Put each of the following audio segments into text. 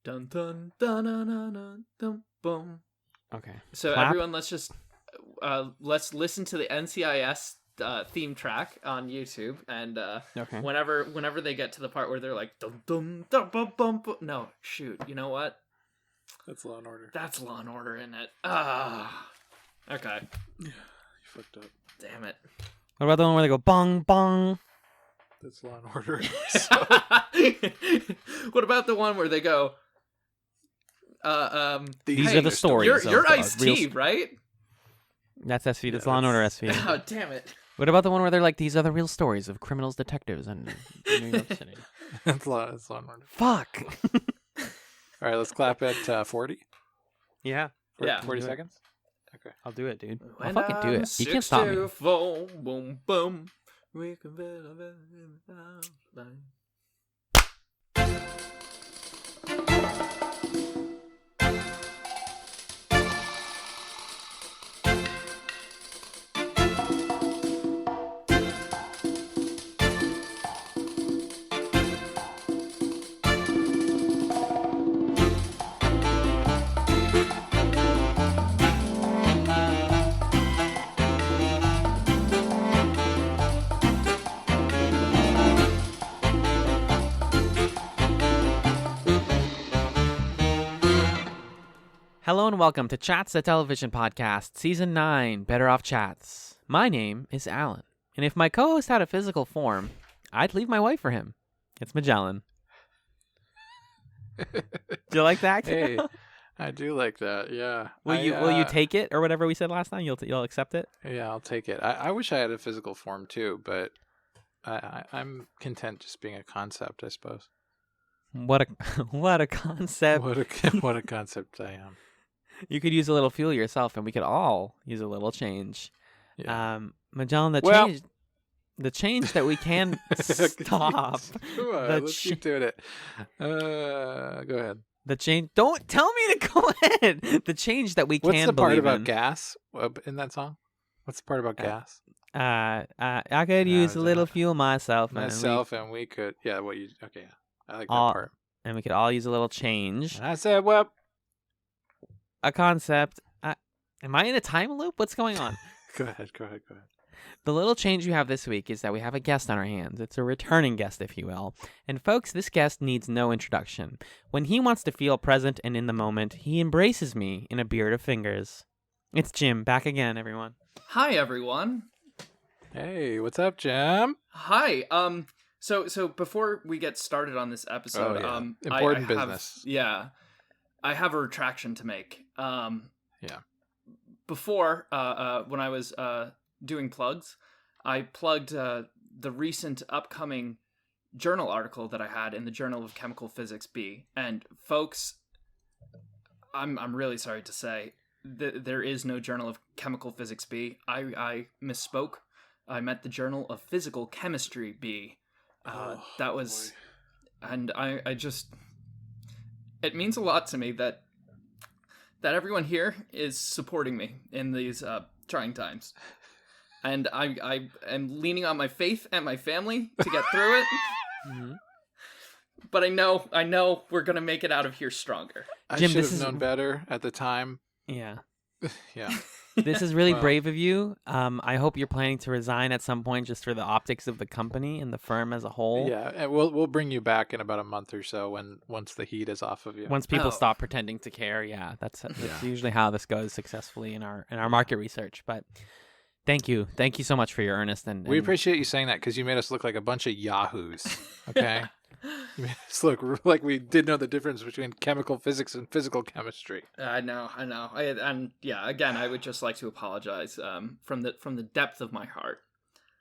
Dun dun dun dun dun dun dun boom. Okay. So Clap. everyone, let's let's listen to the NCIS theme track on YouTube, and Okay. whenever they get to the part where they're like dum dum dum bum bum bum. No, shoot. You know what? That's Law and Order. That's Law and Order, isn't it? Ah. Okay. Yeah, you fucked up. Damn it. What about the one where they go bong bong? That's Law and Order. What about the one where they go? These hey, are the stories. You're Ice-T, right? That's SV. That's Yeah, Law and Order SV. Oh, damn it. What about the one where they're like, these are the real stories of criminals, detectives, and New York City? That's Law and Order. Fuck. All right, let's clap at 40. Yeah. Yeah. 40 Do it. seconds? Okay. I'll do it, dude. I'll When fucking do I'm it. You can't stop me. 64, boom, boom. We can build a life. Hello and welcome to Chats, the television podcast, Season 9, Better Off Chats. My name is Alan, and if my co-host had a physical form, I'd leave my wife for him. It's Magellan. Do you like that? Hey, I do like that. Yeah. Will you take it or whatever we said last time? You'll accept it? Yeah, I'll take it. I wish I had a physical form too, but I'm content just being a concept, I suppose. What a concept. What a concept I am. You could use a little fuel yourself, and we could all use a little change. Yeah. Magellan, the change that we can stop. Come on, let's keep doing it. Go ahead. The change. Don't tell me to go ahead. The change that we What's can the part believe about in. gas in that song? What's the part about gas? I could use a little fuel myself. And we could. Yeah. Well, you. Okay. Yeah. I like that all, part. And we could all use a little change. And I said, well. A concept. Am I in a time loop? What's going on? Go ahead. The little change you have this week is that we have a guest on our hands. It's a returning guest, if you will. And folks, this guest needs no introduction. When he wants to feel present and in the moment, he embraces me in a beard of fingers. It's Jim, back again, everyone. Hi, everyone. Hey, what's up, Jim? Hi. So before we get started on this episode, Important business. I have a retraction to make. Before, when I was doing plugs, I plugged the recent upcoming journal article that I had in the Journal of Chemical Physics B. And folks, I'm really sorry to say that there is no Journal of Chemical Physics B. I misspoke. I meant the Journal of Physical Chemistry B. That was, boy. And I just, it means a lot to me that everyone here is supporting me in these trying times. And I am leaning on my faith and my family to get through it. Mm-hmm. But I know we're going to make it out of here stronger. I Jim, should have known better at the time. Yeah. Yeah. This is really brave of you. I hope you're planning to resign at some point just for the optics of the company and the firm as a whole. Yeah, and we'll bring you back in about a month or so once the heat is off of you. Once people stop pretending to care, that's usually how this goes successfully in our market research. But thank you so much for your earnest and we appreciate you saying that because you made us look like a bunch of yahoos. Okay. You made us look like we did know the difference between chemical physics and physical chemistry. I know. Again, I would just like to apologize from the depth of my heart.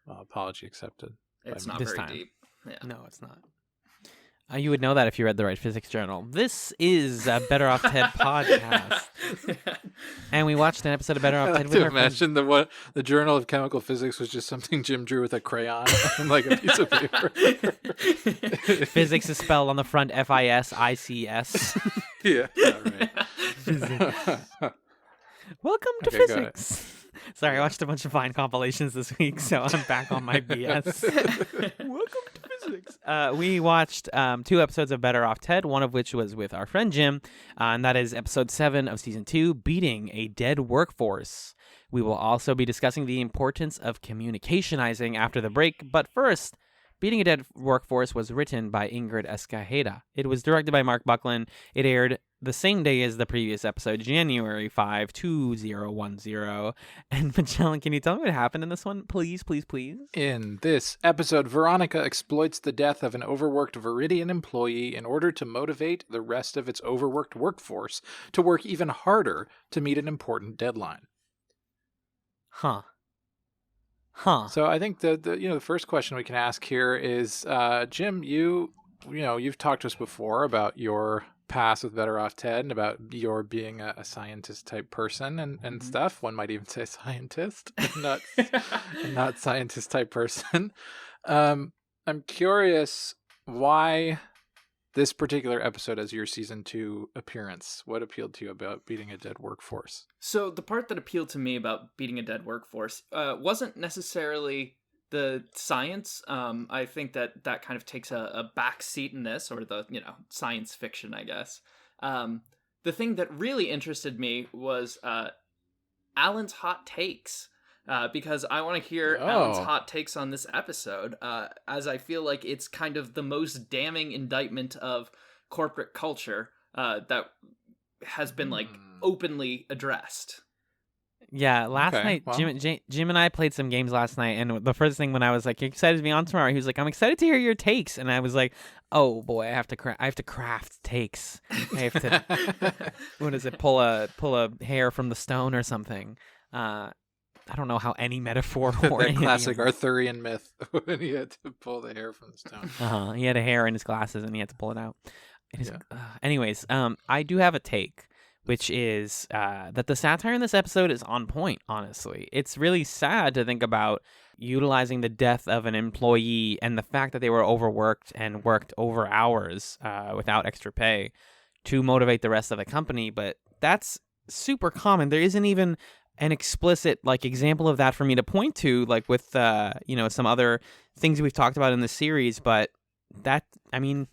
Apology accepted. It's not this very time. deep. Yeah. No, it's not. You would know that if you read the right physics journal. This is a Better Off Ted podcast. And we watched an episode of Better Off Ted with our friends. Imagine the Journal of Chemical Physics was just something Jim drew with a crayon on like a piece of paper. Physics is spelled on the front F-I-S-I-C-S. Yeah, right. Physics. Welcome to physics. Sorry, I watched a bunch of Vine compilations this week, so I'm back on my BS. Welcome to physics. We watched 2 episodes of Better Off Ted, one of which was with our friend Jim, and that is episode 7 of season 2, Beating a Dead Workforce. We will also be discussing the importance of communicationizing after the break, but first, Beating a Dead Workforce was written by Ingrid Escajeda. It was directed by Mark Buckland. It aired the same day as the previous episode, January 5, 2010. And Magellan, can you tell me what happened in this one? Please, please, please. In this episode, Veronica exploits the death of an overworked Viridian employee in order to motivate the rest of its overworked workforce to work even harder to meet an important deadline. Huh. So I think the first question we can ask here is, Jim, you've talked to us before about your past with Better Off Ted and about your being a scientist type person and stuff. One might even say scientist, not scientist type person. I'm curious why this particular episode as your season 2 appearance. What appealed to you about Beating a Dead Workforce? So the part that appealed to me about Beating a Dead Workforce wasn't necessarily the science. I think that kind of takes a back seat in this, or the science fiction, I guess. The thing that really interested me was Alan's hot takes. Because I want to hear Alan's hot takes on this episode, as I feel like it's kind of the most damning indictment of corporate culture that has been openly addressed. Yeah, last night, well, Jim and I played some games last night, and the first thing when I was like, "You excited to be on tomorrow?" He was like, "I'm excited to hear your takes," and I was like, "Oh boy, I have to craft takes. I have to what is it? Pull a hair from the stone or something." I don't know how any metaphor or that classic Arthurian myth when he had to pull the hair from the stone. He had a hair in his glasses and he had to pull it out. Anyways, I do have a take, which is that the satire in this episode is on point, honestly. It's really sad to think about utilizing the death of an employee and the fact that they were overworked and worked over hours without extra pay to motivate the rest of the company, but that's super common. There isn't even an explicit example of that for me to point to, with some other things we've talked about in the series, but that, I mean,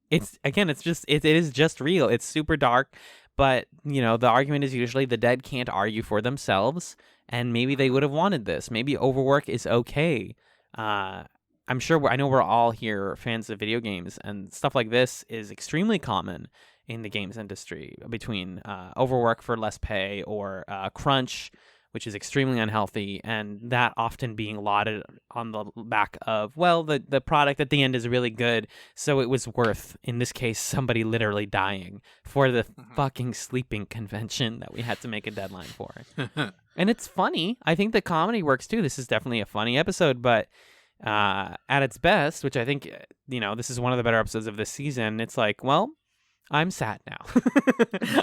it is just real. It's super dark, but the argument is usually the dead can't argue for themselves, and maybe they would have wanted this. Maybe overwork is okay. I'm sure I know we're all here fans of video games, and stuff like this is extremely common in the games industry, between overwork for less pay or crunch, which is extremely unhealthy, and that often being lauded on the back of, well, the product at the end is really good, so it was worth, in this case, somebody literally dying for the fucking sleeping convention that we had to make a deadline for. And it's funny. I think the comedy works too. This is definitely a funny episode, but at its best, which I think, this is one of the better episodes of this season, it's like, well, I'm sad now.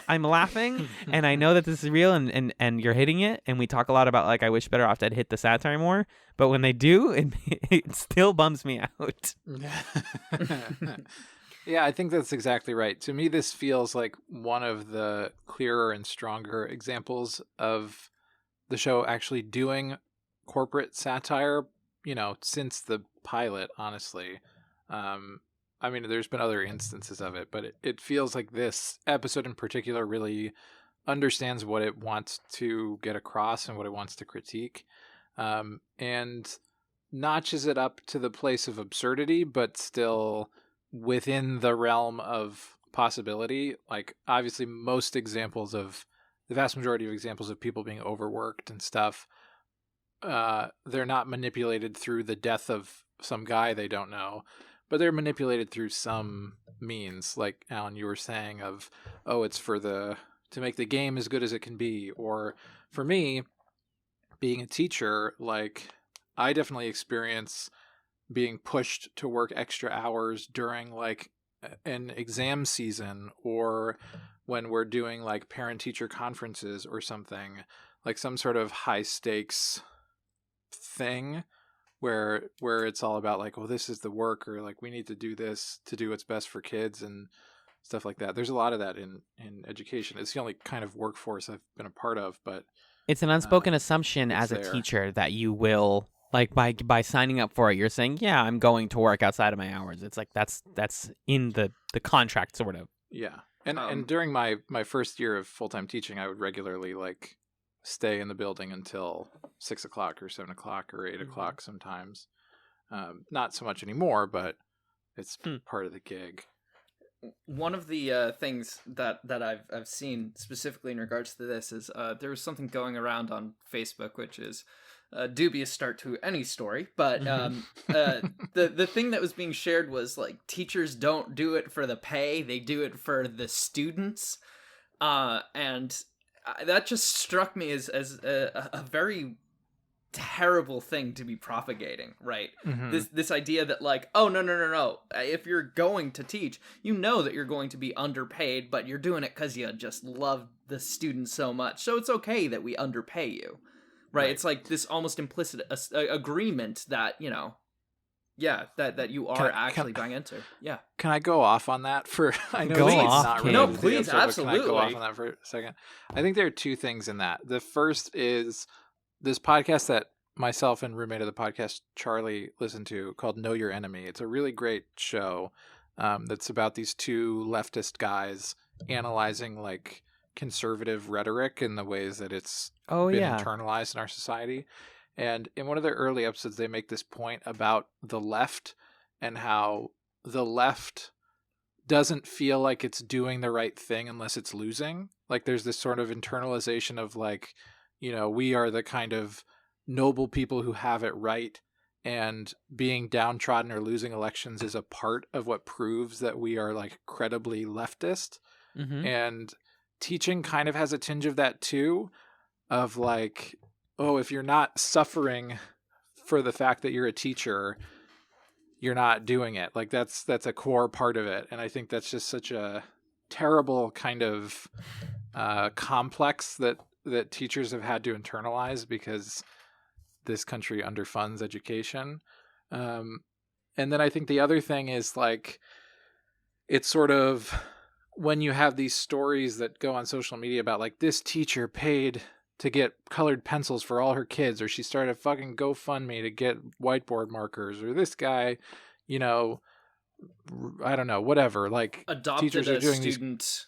I'm laughing, and I know that this is real, and you're hitting it, and we talk a lot about, I wish Better Off Ted hit the satire more, but when they do, it still bums me out. Yeah, I think that's exactly right. To me, this feels like one of the clearer and stronger examples of the show actually doing corporate satire, since the pilot, honestly. I mean, there's been other instances of it, but it feels like this episode in particular really understands what it wants to get across and what it wants to critique, and notches it up to the place of absurdity, but still within the realm of possibility. Obviously, the vast majority of examples of people being overworked and stuff, they're not manipulated through the death of some guy they don't know, but they're manipulated through some means, like Alan, you were saying, of, it's to make the game as good as it can be. Or for me, being a teacher, I definitely experience being pushed to work extra hours during an exam season, or when we're doing parent-teacher conferences or something, some sort of high-stakes thing. Where it's all about this is the work, or we need to do this to do what's best for kids and stuff like that. There's a lot of that in education. It's the only kind of workforce I've been a part of, but it's an unspoken assumption as a teacher that you will Like by signing up for it, you're saying, yeah, I'm going to work outside of my hours. It's like that's in the contract, sort of. Yeah. And during my first year of full-time teaching, I would regularly like stay in the building until 6 o'clock or 7 o'clock or 8 o'clock sometimes. Not so much anymore, but it's part of the gig. One of the things that I've seen specifically in regards to this is there was something going around on Facebook, which is a dubious start to any story, but the thing that was being shared was like teachers don't do it for the pay, they do it for the students, and that just struck me as a very terrible thing to be propagating, right? This idea that like, oh no, if you're going to teach, you know that you're going to be underpaid, but you're doing it because you just love the students so much, so it's okay that we underpay you, right? It's like this almost implicit agreement that, you know, that you are actually buying into. Yeah. Can I go off on that for? I know Go it's off, not Ken. related No, to the please, episode, but absolutely. Can I go off on that for a second? I think there are two things in that. The first is this podcast that myself and roommate of the podcast, Charlie, listen to called Know Your Enemy. It's a really great show that's about these two leftist guys analyzing like conservative rhetoric and the ways that it's been internalized in our society. And in one of their early episodes, they make this point about the left and how the left doesn't feel like it's doing the right thing unless it's losing. Like there's this sort of internalization of like, you know, we are the kind of noble people who have it right, and being downtrodden or losing elections is a part of what proves that we are like credibly leftist. And teaching kind of has a tinge of that too, of like, oh, if you're not suffering for the fact that you're a teacher, you're not doing it. Like that's a core part of it. And I think that's just such a terrible kind of complex that teachers have had to internalize because this country underfunds education. And then I think the other thing is like, it's sort of when you have these stories that go on social media about like this teacher paid to get colored pencils for all her kids, or she started a fucking GoFundMe to get whiteboard markers, or this guy, you know, I don't know, whatever, like adopted teachers are a doing student.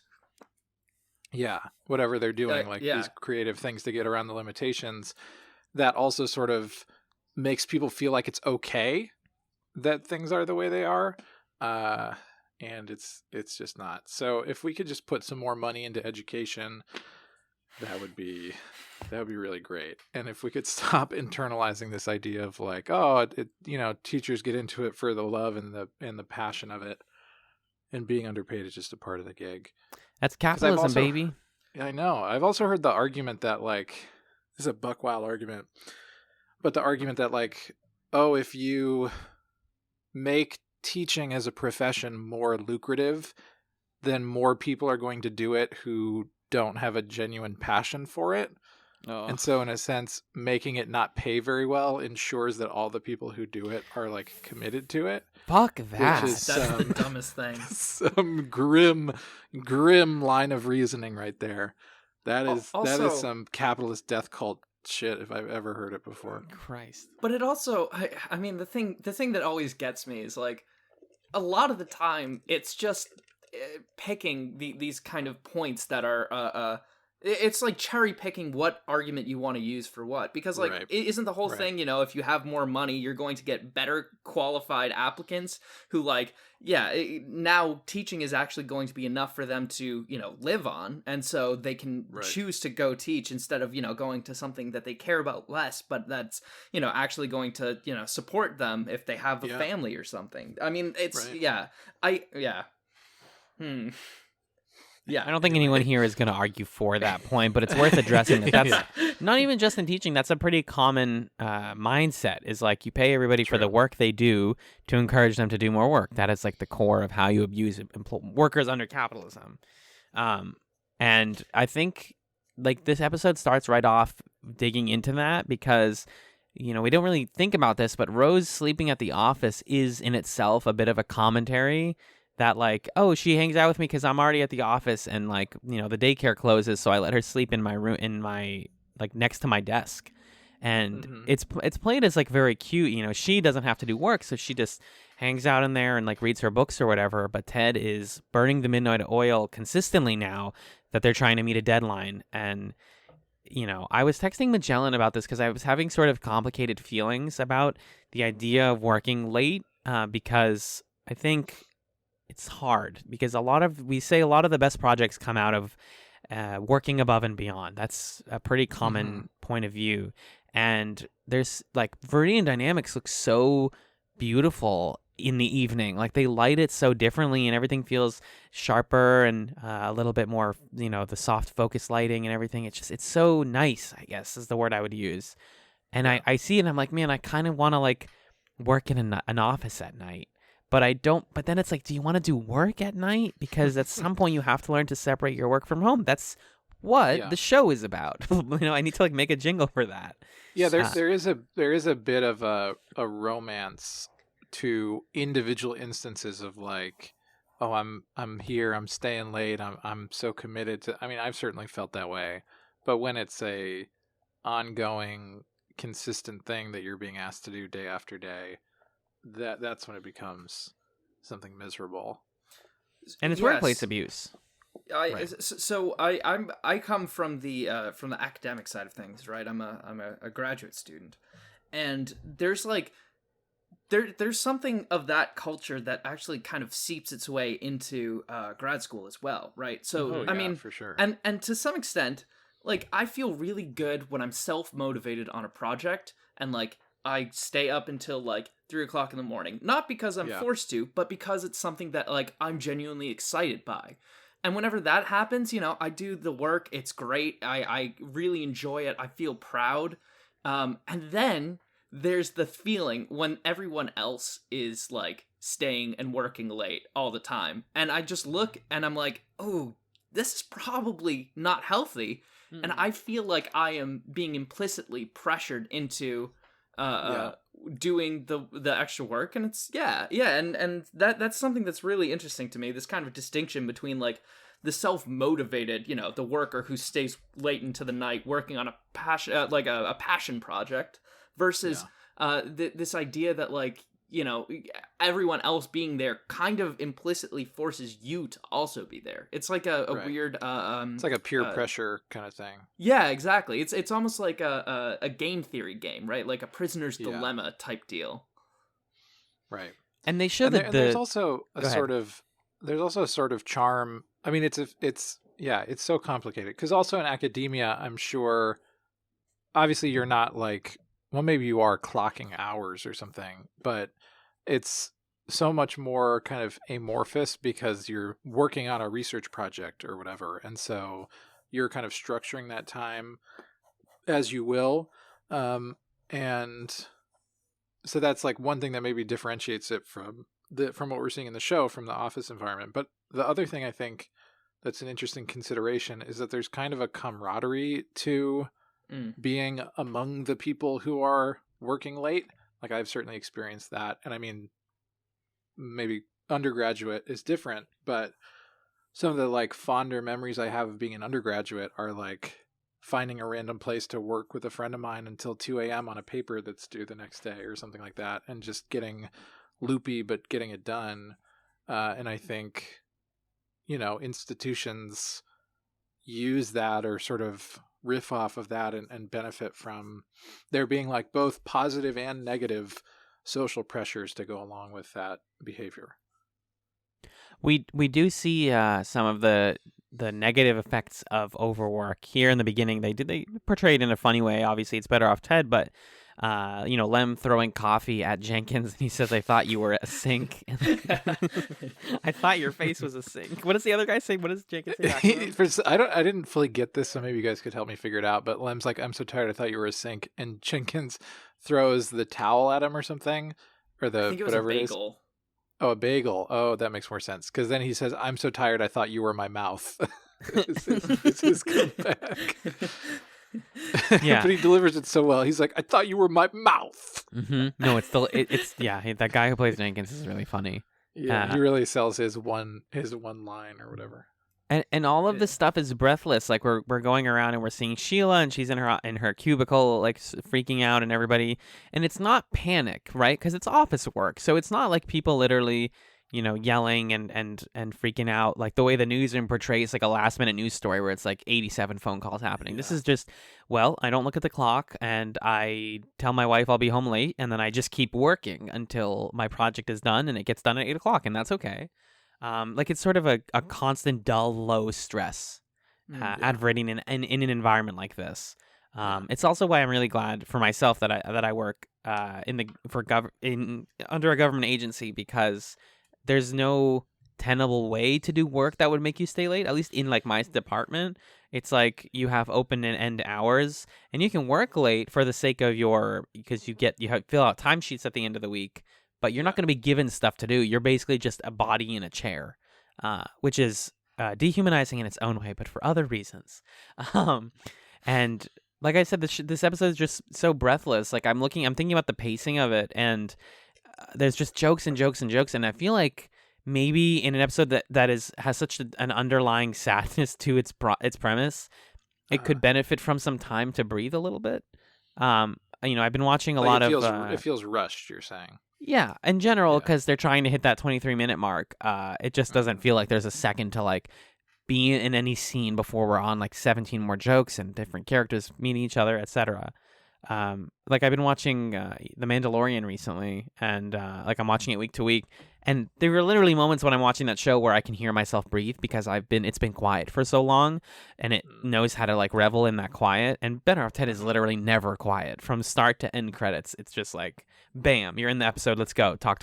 Whatever they're doing, these creative things to get around the limitations, that also sort of makes people feel like it's okay that things are the way they are. And it's just not. So if we could just put some more money into education, that would be really great. And if we could stop internalizing this idea of like, oh, you know, teachers get into it for the love and the passion of it, and being underpaid is just a part of the gig. That's capitalism, baby. I know. I've also heard the argument that like, this is a buck wild argument, but the argument that like, oh, if you make teaching as a profession more lucrative, then more people are going to do it who don't have a genuine passion for it. And so in a sense, making it not pay very well ensures that all the people who do it are like committed to it. Fuck that. That's the dumbest thing. Some grim line of reasoning right there. That is some capitalist death cult shit if I've ever heard it before. Christ. But it also, I mean, the thing that always gets me is like, a lot of the time it's just picking these kind of points that are it's like cherry picking what argument you want to use for what, because like isn't the whole thing, you know, if you have more money you're going to get better qualified applicants who like now teaching is actually going to be enough for them to, you know, live on, and so they can choose to go teach instead of, you know, going to something that they care about less but that's, you know, actually going to, you know, support them if they have a family or something. I mean, it's Yeah, I don't think anyone here is going to argue for that point, but it's worth addressing that that's not even just in teaching. That's a pretty common mindset, is like you pay everybody for the work they do to encourage them to do more work. That is like the core of how you abuse workers under capitalism. And I think like this episode starts right off digging into that because, you know, we don't really think about this, but Rose sleeping at the office is in itself a bit of a commentary that like, oh, she hangs out with me because I'm already at the office and like, you know, the daycare closes, so I let her sleep in my room, like next to my desk. And it's played as like very cute. You know, she doesn't have to do work, so she just hangs out in there and like reads her books or whatever. But Ted is burning the midnight oil consistently now that they're trying to meet a deadline. And you know, I was texting Magellan about this because I was having sort of complicated feelings about the idea of working late because I think it's hard because we say a lot of the best projects come out of working above and beyond. That's a pretty common point of view. And there's like Viridian Dynamics looks so beautiful in the evening. Like they light it so differently and everything feels sharper and a little bit more, you know, the soft focus lighting and everything. It's so nice, I guess is the word I would use. And I see it and I'm like, man, I kind of want to like work in an office at night. But I don't. But then it's like, do you want to do work at night? Because at some point you have to learn to separate your work from home. That's what the show is about. You know, I need to like make a jingle for that. Yeah, there is a bit of a romance to individual instances of like, oh, I'm here, I'm staying late, I'm so committed to. I mean, I've certainly felt that way. But when it's a ongoing, consistent thing that you're being asked to do day after day, that's when it becomes something miserable. And it's workplace abuse. I come from the academic side of things, right? I'm a graduate student, and there's like there's something of that culture that actually kind of seeps its way into grad school as well, right? So I mean, for sure, and to some extent, like I feel really good when I'm self-motivated on a project and like I stay up until like 3 o'clock in the morning, not because I'm forced to, but because it's something that like I'm genuinely excited by. And whenever that happens, you know, I do the work. It's great. I really enjoy it. I feel proud. And then there's the feeling when everyone else is like staying and working late all the time. And I just look and I'm like, oh, this is probably not healthy. And I feel like I am being implicitly pressured into doing the extra work, and it's and that's something that's really interesting to me, this kind of distinction between like the self-motivated, you know, the worker who stays late into the night working on a passion like a passion project versus this idea that like, you know, everyone else being there kind of implicitly forces you to also be there. It's like a weird it's like a peer pressure kind of thing. Yeah, exactly. It's almost like a game theory game, right? Like a prisoner's dilemma type deal. Right. And they show that there's also a sort of charm. I mean, it's so complicated because also in academia, I'm sure obviously you're not like, well, maybe you are clocking hours or something, but it's so much more kind of amorphous because you're working on a research project or whatever. And so you're kind of structuring that time as you will. And so that's like one thing that maybe differentiates it from what we're seeing in the show, from the office environment. But the other thing I think that's an interesting consideration is that there's kind of a camaraderie to being among the people who are working late. Like I've certainly experienced that. And I mean, maybe undergraduate is different, but some of the like fonder memories I have of being an undergraduate are like finding a random place to work with a friend of mine until 2 a.m. on a paper that's due the next day or something like that. And just getting loopy, but getting it done. And I think, you know, institutions use that or sort of riff off of that and benefit from there being like both positive and negative social pressures to go along with that behavior. We do see some of the negative effects of overwork here in the beginning. They portrayed in a funny way. Obviously, it's better off Ted, but you know, Lem throwing coffee at Jenkins, and he says, "I thought you were a sink." I thought your face was a sink. What does the other guy say? What does Jenkins say? I didn't fully get this, so maybe you guys could help me figure it out. But Lem's like, "I'm so tired. I thought you were a sink," and Jenkins throws the towel at him or something, or I think it was whatever a bagel. it is. Oh, a bagel. Oh, that makes more sense. Because then he says, "I'm so tired. I thought you were my mouth." it's his comeback. Yeah, but he delivers it so well. He's like, "I thought you were my mouth." Mm-hmm. No, it's still it's that guy who plays Jenkins is really funny. Yeah, he really sells his one line or whatever. And all of this stuff is breathless. Like we're going around and we're seeing Sheila, and she's in her cubicle, like freaking out, and everybody. And it's not panic, right? Because it's office work, so it's not like people literally, yelling and freaking out like the way the newsroom portrays like a last minute news story where it's like 87 phone calls happening. This is just, well, I don't look at the clock and I tell my wife I'll be home late, and then I just keep working until my project is done, and it gets done at 8 o'clock, and that's okay. Like it's sort of a constant dull, low stress adverting in an environment like this. It's also why I'm really glad for myself that I work under a government agency, because there's no tenable way to do work that would make you stay late. At least in like my department, it's like you have open and end hours, and you can work late for the sake of because you fill out timesheets at the end of the week. But you're not going to be given stuff to do. You're basically just a body in a chair, which is dehumanizing in its own way, but for other reasons. And like I said, this episode is just so breathless. Like I'm thinking about the pacing of it, and there's just jokes and jokes and jokes. And I feel like maybe in an episode that has such an underlying sadness to its premise, it could benefit from some time to breathe a little bit. I've been watching a lot of. It feels rushed. You're saying. Yeah, in general, because they're trying to hit that 23-minute mark. It just doesn't feel like there's a second to like be in any scene before we're on like 17 more jokes and different characters meeting each other, etc. Like I've been watching The Mandalorian recently, and like I'm watching it week to week, and there are literally moments when I'm watching that show where I can hear myself breathe because it's been quiet for so long, and it knows how to like revel in that quiet. And Better Off Ted is literally never quiet from start to end credits. It's just like, bam, you're in the episode. Let's go. Talk.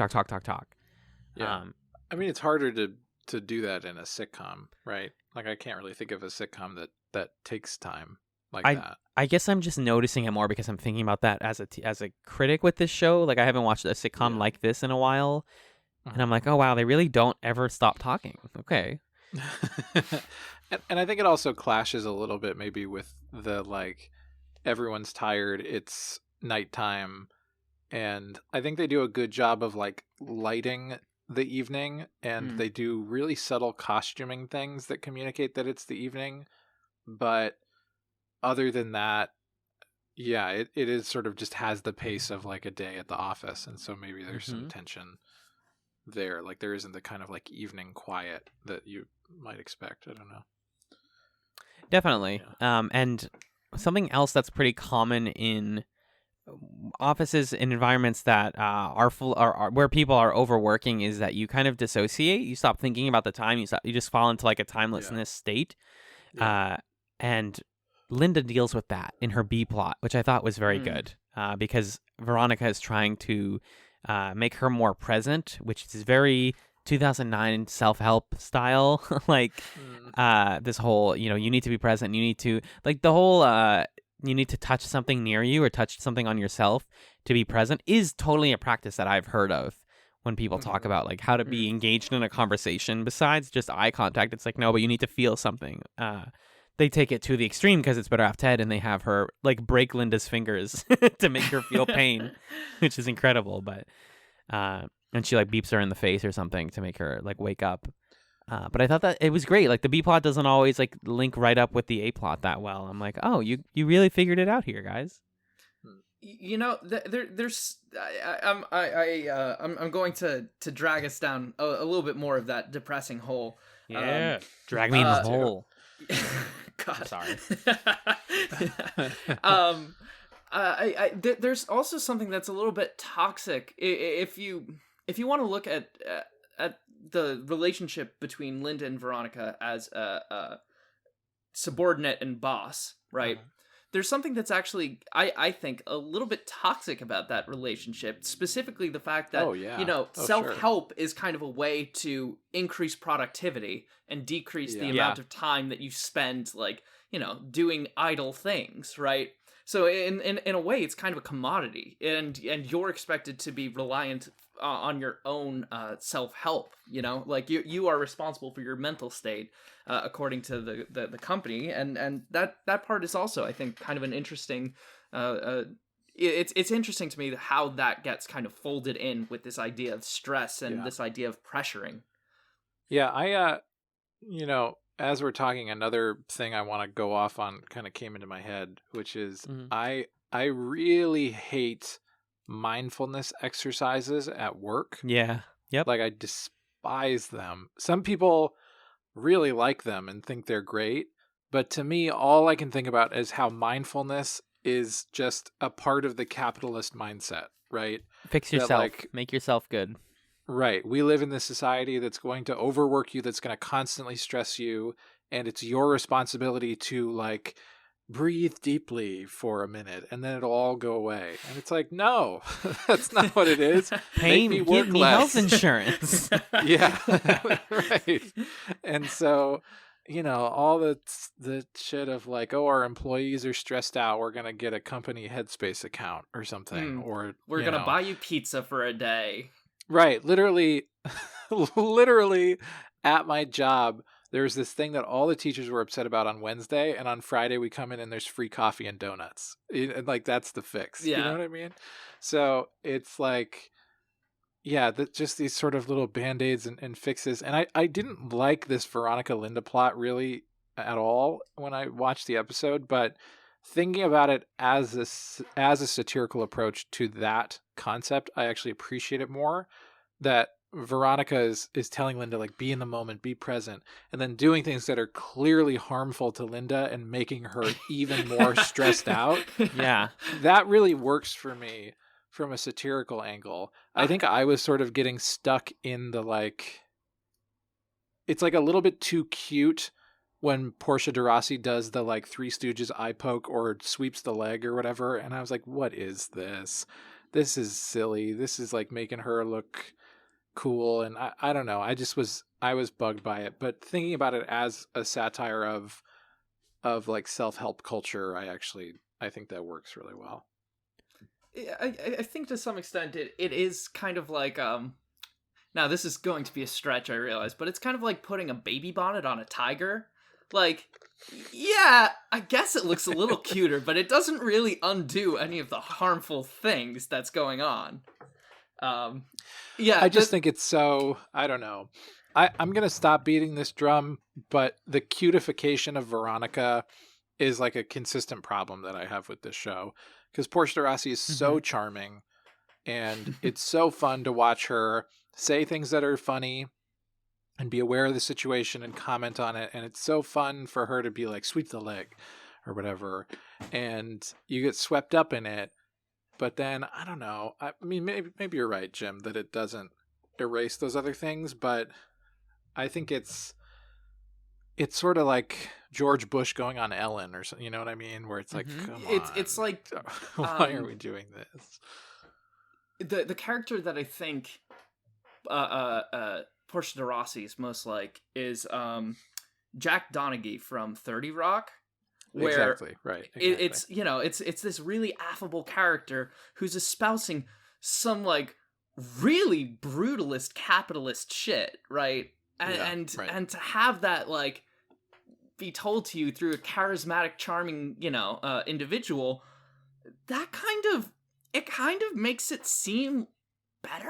Yeah. I mean, it's harder to do that in a sitcom, right? Like I can't really think of a sitcom that takes time like that. I guess I'm just noticing it more because I'm thinking about that as a critic with this show. Like I haven't watched a sitcom like this in a while, and I'm like, oh wow, they really don't ever stop talking. Okay. And I think it also clashes a little bit maybe with the like everyone's tired, it's nighttime, and I think they do a good job of like lighting the evening, and they do really subtle costuming things that communicate that it's the evening, but other than that, yeah, it is sort of just has the pace of like a day at the office, and so maybe there's some tension there. Like there isn't the kind of like evening quiet that you might expect. I don't know. Definitely. Yeah. And something else that's pretty common in offices and environments that are full, are where people are overworking, is that you kind of dissociate. You stop thinking about the time. You just fall into like a timelessness state. Yeah. And Linda deals with that in her B plot, which I thought was very good, because Veronica is trying to make her more present, which is very 2009 self-help style. Like this whole, you need to be present. You need to like the whole you need to touch something near you or touch something on yourself to be present is totally a practice that I've heard of when people talk about like how to be engaged in a conversation besides just eye contact. It's like, no, but you need to feel something. They take it to the extreme because it's Better Off Ted, and they have her like break Linda's fingers to make her feel pain, which is incredible. But and she like beeps her in the face or something to make her like wake up. But I thought that it was great. Like the B plot doesn't always like link right up with the A plot that well. I'm like, oh, you really figured it out here, guys. There's I'm going to drag us down a little bit more of that depressing hole. Yeah, drag me in the hole. God, sorry. There's also something that's a little bit toxic. If you want to look at the relationship between Linda and Veronica as a subordinate and boss, right? There's something that's actually, I think, a little bit toxic about that relationship. Specifically, the fact that self-help is kind of a way to increase productivity and decrease the amount of time that you spend, like, doing idle things, right? So in a way, it's kind of a commodity, and you're expected to be reliant on your own self-help. Like you are responsible for your mental state, according to the company, and that part is also, I think, kind of an interesting. It's interesting to me how that gets kind of folded in with this idea of stress and this idea of pressuring. Yeah, as we're talking, another thing I want to go off on kind of came into my head, which is I really hate mindfulness exercises at work. Yeah. Yep. Like, I despise them. Some people really like them and think they're great, but to me, all I can think about is how mindfulness is just a part of the capitalist mindset, right? Fix That, yourself. like, Make yourself good. right. We live in this society that's going to overwork you, that's going to constantly stress you, and it's your responsibility to, like, breathe deeply for a minute and then it'll all go away. And it's like, no, that's not what it is. Pain, Make me work give me less. health insurance. Yeah. Right. And so, all the shit of like, oh, our employees are stressed out, we're going to get a company Headspace account or something. Or we're going to buy you pizza for a day. Right. Literally at my job, there's this thing that all the teachers were upset about on Wednesday, and on Friday we come in and there's free coffee and donuts. And like, that's the fix. Yeah. You know what I mean? So it's like, yeah, just these sort of little band-aids and fixes. And I didn't like this Veronica Linda plot really at all when I watched the episode, but thinking about it as a satirical approach to that concept, I actually appreciate it more. That Veronica is telling Linda, like, be in the moment, be present, and then doing things that are clearly harmful to Linda and making her even more stressed out. Yeah. That really works for me from a satirical angle. I think I was sort of getting stuck in the, like, it's like a little bit too cute when Portia de Rossi does the, like, Three Stooges eye poke or sweeps the leg or whatever. And I was like, what is this? This is silly. This is like making her look cool. And I don't know. I was bugged by it. But thinking about it as a satire of like self-help culture, I think that works really well. I think to some extent it is kind of like now this is going to be a stretch, I realize, but it's kind of like putting a baby bonnet on a tiger. Like, yeah, I guess it looks a little cuter, but it doesn't really undo any of the harmful things that's going on. Yeah, I just think it's so, I don't know. I'm going to stop beating this drum, but the cutification of Veronica is like a consistent problem that I have with this show. Because Portia de Rossi is so charming, and it's so fun to watch her say things that are funny and be aware of the situation and comment on it. And it's so fun for her to be like, sweep the leg or whatever. And you get swept up in it. But then, I don't know. I mean, maybe you're right, Jim, that it doesn't erase those other things. But I think it's sort of like George Bush going on Ellen or something. You know what I mean? Where it's like, come on. It's like, why are we doing this? The character that I think Portia de Rossi is most like is Jack Donaghy from 30 Rock. Where exactly, right. Exactly. It's this really affable character who's espousing some like really brutalist capitalist shit, right? And to have that like be told to you through a charismatic, charming, individual, that kind of makes it seem better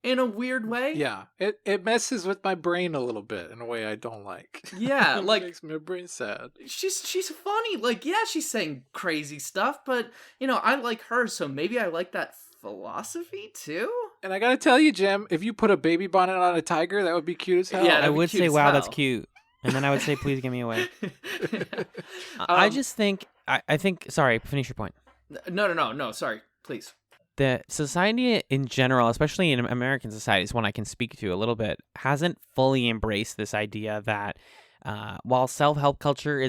in a weird way. Yeah, it messes with my brain a little bit in a way I don't like. Yeah, like, it makes my brain sad. She's funny. Like, yeah, she's saying crazy stuff, but I like her, so maybe I like that philosophy too. And I gotta tell you, Jim, if you put a baby bonnet on a tiger, that would be cute as hell. Yeah, I would say, wow, that's cute. And then I would say, please give me away. I just think, I think, sorry, finish your point. No, sorry, please. The society in general, especially in American societies, one I can speak to a little bit, hasn't fully embraced this idea that while self-help culture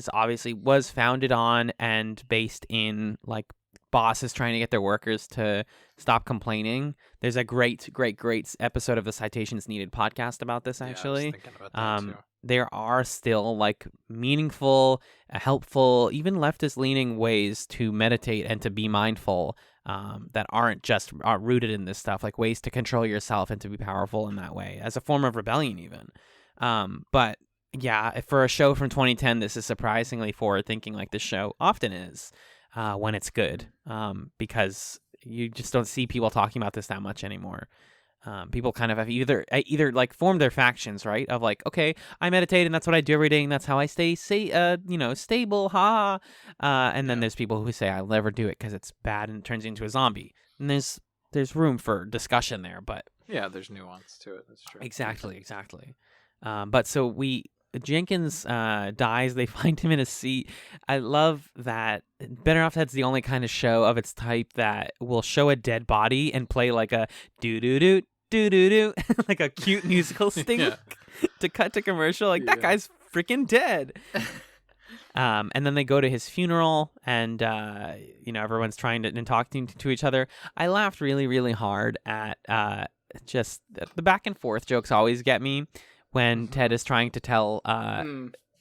was founded on and based in like bosses trying to get their workers to stop complaining. There's a great episode of the Citations Needed podcast about this, actually. Yeah, I was thinking about that too. There are still like meaningful, helpful, even leftist-leaning ways to meditate and to be mindful that aren't just rooted in this stuff, like ways to control yourself and to be powerful in that way, as a form of rebellion even. But yeah, for a show from 2010, this is surprisingly forward-thinking, like this show often is when it's good, because you just don't see people talking about this that much anymore. people kind of have either like formed their factions, right? Of like, okay, I meditate and that's what I do every day and that's how I stay stable, and then there's people who say I'll never do it because it's bad and it turns you into a zombie. And there's room for discussion there, but yeah, there's nuance to it. That's true. exactly. But so Jenkins dies. They find him in a seat. I love that Better Off Ted's the only kind of show of its type that will show a dead body and play like a doo-doo-doo, doo-doo-doo, like a cute musical sting to cut to commercial. Like, that guy's freaking dead. And then they go to his funeral, and everyone's trying to and talking to each other. I laughed really, really hard at just the back and forth jokes always get me. When Ted is trying to tell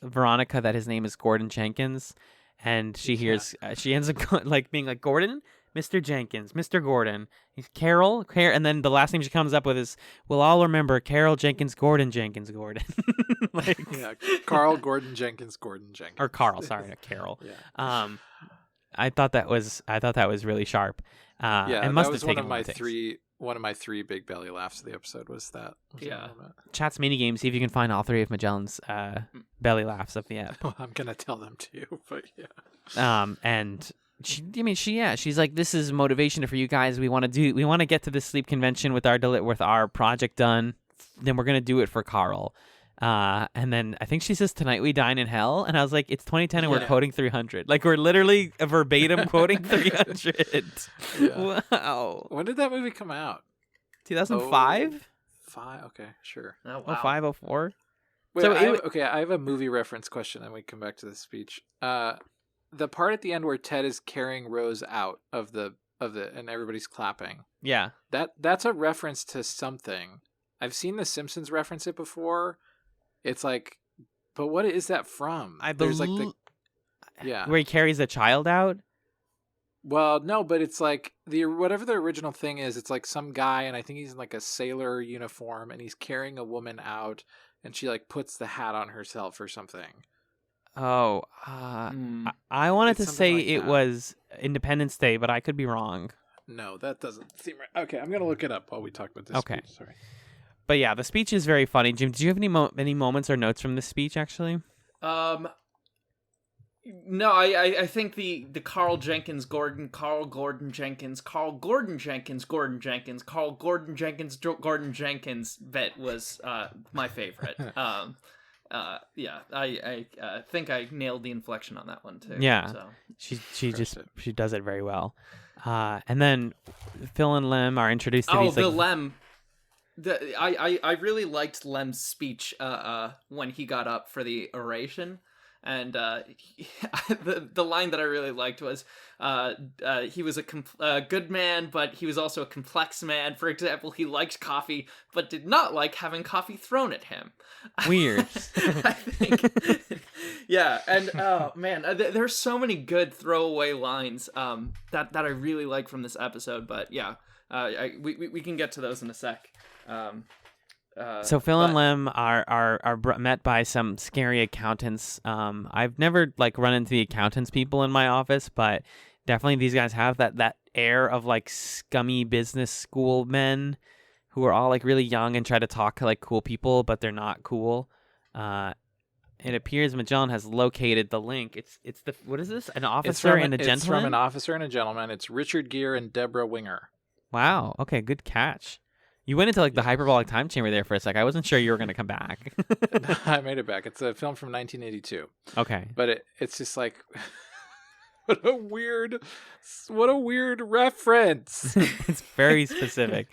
Veronica that his name is Gordon Jenkins, and she hears, she ends up like being like, Gordon, Mr. Jenkins, Mr. Gordon, he's Carol, and then the last name she comes up with is, we'll all remember Carol Jenkins, Gordon. Like, Carl Gordon Jenkins, or Carl, sorry, not Carol. Yeah. I thought that was really sharp. And must that was have taken one of my three big belly laughs of the episode was that. Chat's minigame, see if you can find all three of Magellan's belly laughs of the app. Well, I'm gonna tell them to you, but yeah. And she's like, this is motivation for you guys. We want to get to this sleep convention with our project done. Then we're gonna do it for Carl. And then I think she says, tonight we dine in hell. And I was like, it's 2010 and we're quoting 300. Like, we're literally verbatim quoting 300. Yeah. Wow. When did that movie come out? 2005? Okay, sure. Oh, wow. 05, 04? Wait, so I have a movie reference question, and we come back to the speech. The part at the end where Ted is carrying Rose out of the and everybody's clapping. Yeah. That's a reference to something. I've seen The Simpsons reference it before. It's like, but what is that from? There's like where he carries the child out. Well, no, but it's like whatever the original thing is. It's like some guy, and I think he's in like a sailor uniform, and he's carrying a woman out, and she like puts the hat on herself or something. Oh, I wanted to say like it was Independence Day, but I could be wrong. No, that doesn't seem right. Okay, I'm gonna look it up while we talk about this. Okay, speech. Sorry. But yeah, the speech is very funny. Jim, did you have any moments or notes from this speech, actually? No, I think the Carl Jenkins Gordon Jenkins bit was my favorite. Yeah, I think I nailed the inflection on that one too. Yeah, so. she does it very well. And then Phil and Lem are introduced to these. Oh, Lem. I really liked Lem's speech when he got up for the oration, and the line that I really liked was he was a good man, but he was also a complex man. For example, he liked coffee, but did not like having coffee thrown at him. Weird. I think. Yeah, and oh man, there's so many good throwaway lines that I really like from this episode. But yeah, we can get to those in a sec. So Phil and Lem are met by some scary accountants. I've never run into the accountants people in my office, but definitely these guys have that air of like scummy business school men who are all like really young and try to talk like cool people, but they're not cool. It appears Magellan has located the link. It's the what is this? An officer and a gentleman? It's from an officer and a gentleman. It's Richard Gere and Deborah Winger. Wow. Okay, good catch. You went into the hyperbolic time chamber there for a sec. I wasn't sure you were going to come back. I made it back. It's a film from 1982. Okay. But it's just like, what a weird reference. It's very specific.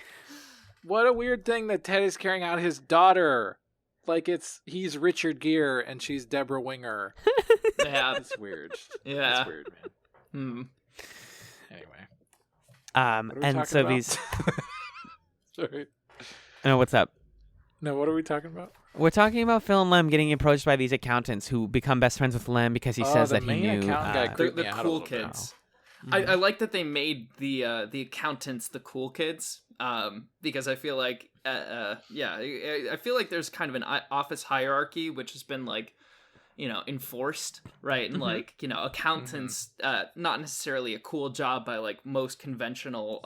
What a weird thing that Ted is carrying out his daughter. Like he's Richard Gere and she's Deborah Winger. Yeah. That's weird. Yeah. That's weird, man. Anyway. And so these... Sorry. No, what's up? No, what are we talking about? We're talking about Phil and Lem getting approached by these accountants who become best friends with Lem because he says that he knew the cool kids. I like that they made the accountants the cool kids because I feel like I feel like there's kind of an office hierarchy which has been enforced, right? And accountants not necessarily a cool job by most conventional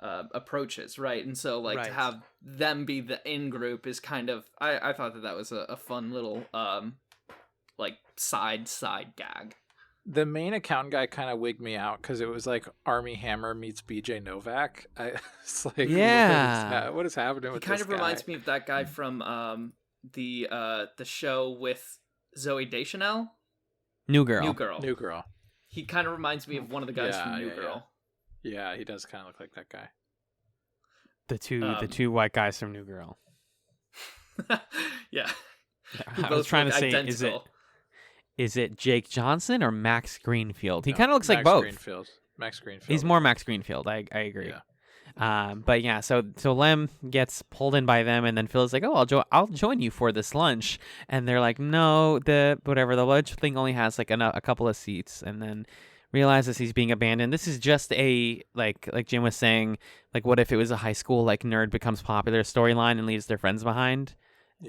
approaches, right? And so like to have them be the in group is kind of I thought that was a fun little like side gag. The main accountant guy kind of wigged me out because it was like Army Hammer meets BJ Novak. It's like, what is happening with this guy? He kind of reminds me of that guy from the show with Zooey Deschanel. New Girl. New Girl. He kind of reminds me of one of the guys from New Girl. Yeah, he does kind of look like that guy. The two white guys from New Girl. Yeah. I was trying to say, identical. Is it Jake Johnson or Max Greenfield? He kind of looks like both. Max Greenfield. He's more Max Greenfield. I agree. Yeah. But yeah, so Lem gets pulled in by them, and then Phil's like, "Oh, I'll join you for this lunch," and they're like, "No, the lunch thing only has like a couple of seats," and then realizes he's being abandoned. This is just a like Jim was saying, like what if it was a high school like nerd becomes popular storyline and leaves their friends behind,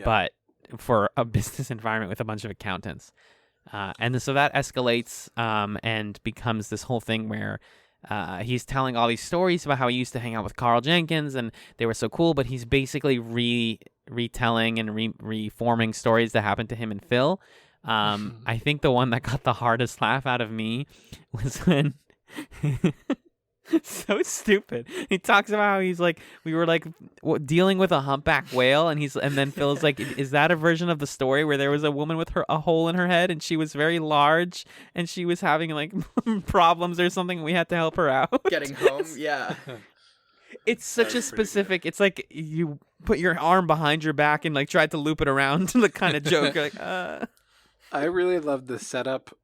but for a business environment with a bunch of accountants. And so that escalates and becomes this whole thing where he's telling all these stories about how he used to hang out with Carl Jenkins and they were so cool, but he's basically retelling and reforming stories that happened to him and Phil. I think the one that got the hardest laugh out of me was when so stupid. He talks about how he's like, we were like dealing with a humpback whale, and then Phil's like, is that a version of the story where there was a woman with a hole in her head and she was very large and she was having like problems or something and we had to help her out? Getting home, yeah. It's such a specific, it's like you put your arm behind your back and like tried to loop it around the kind of joke. You're like, I really love the setup,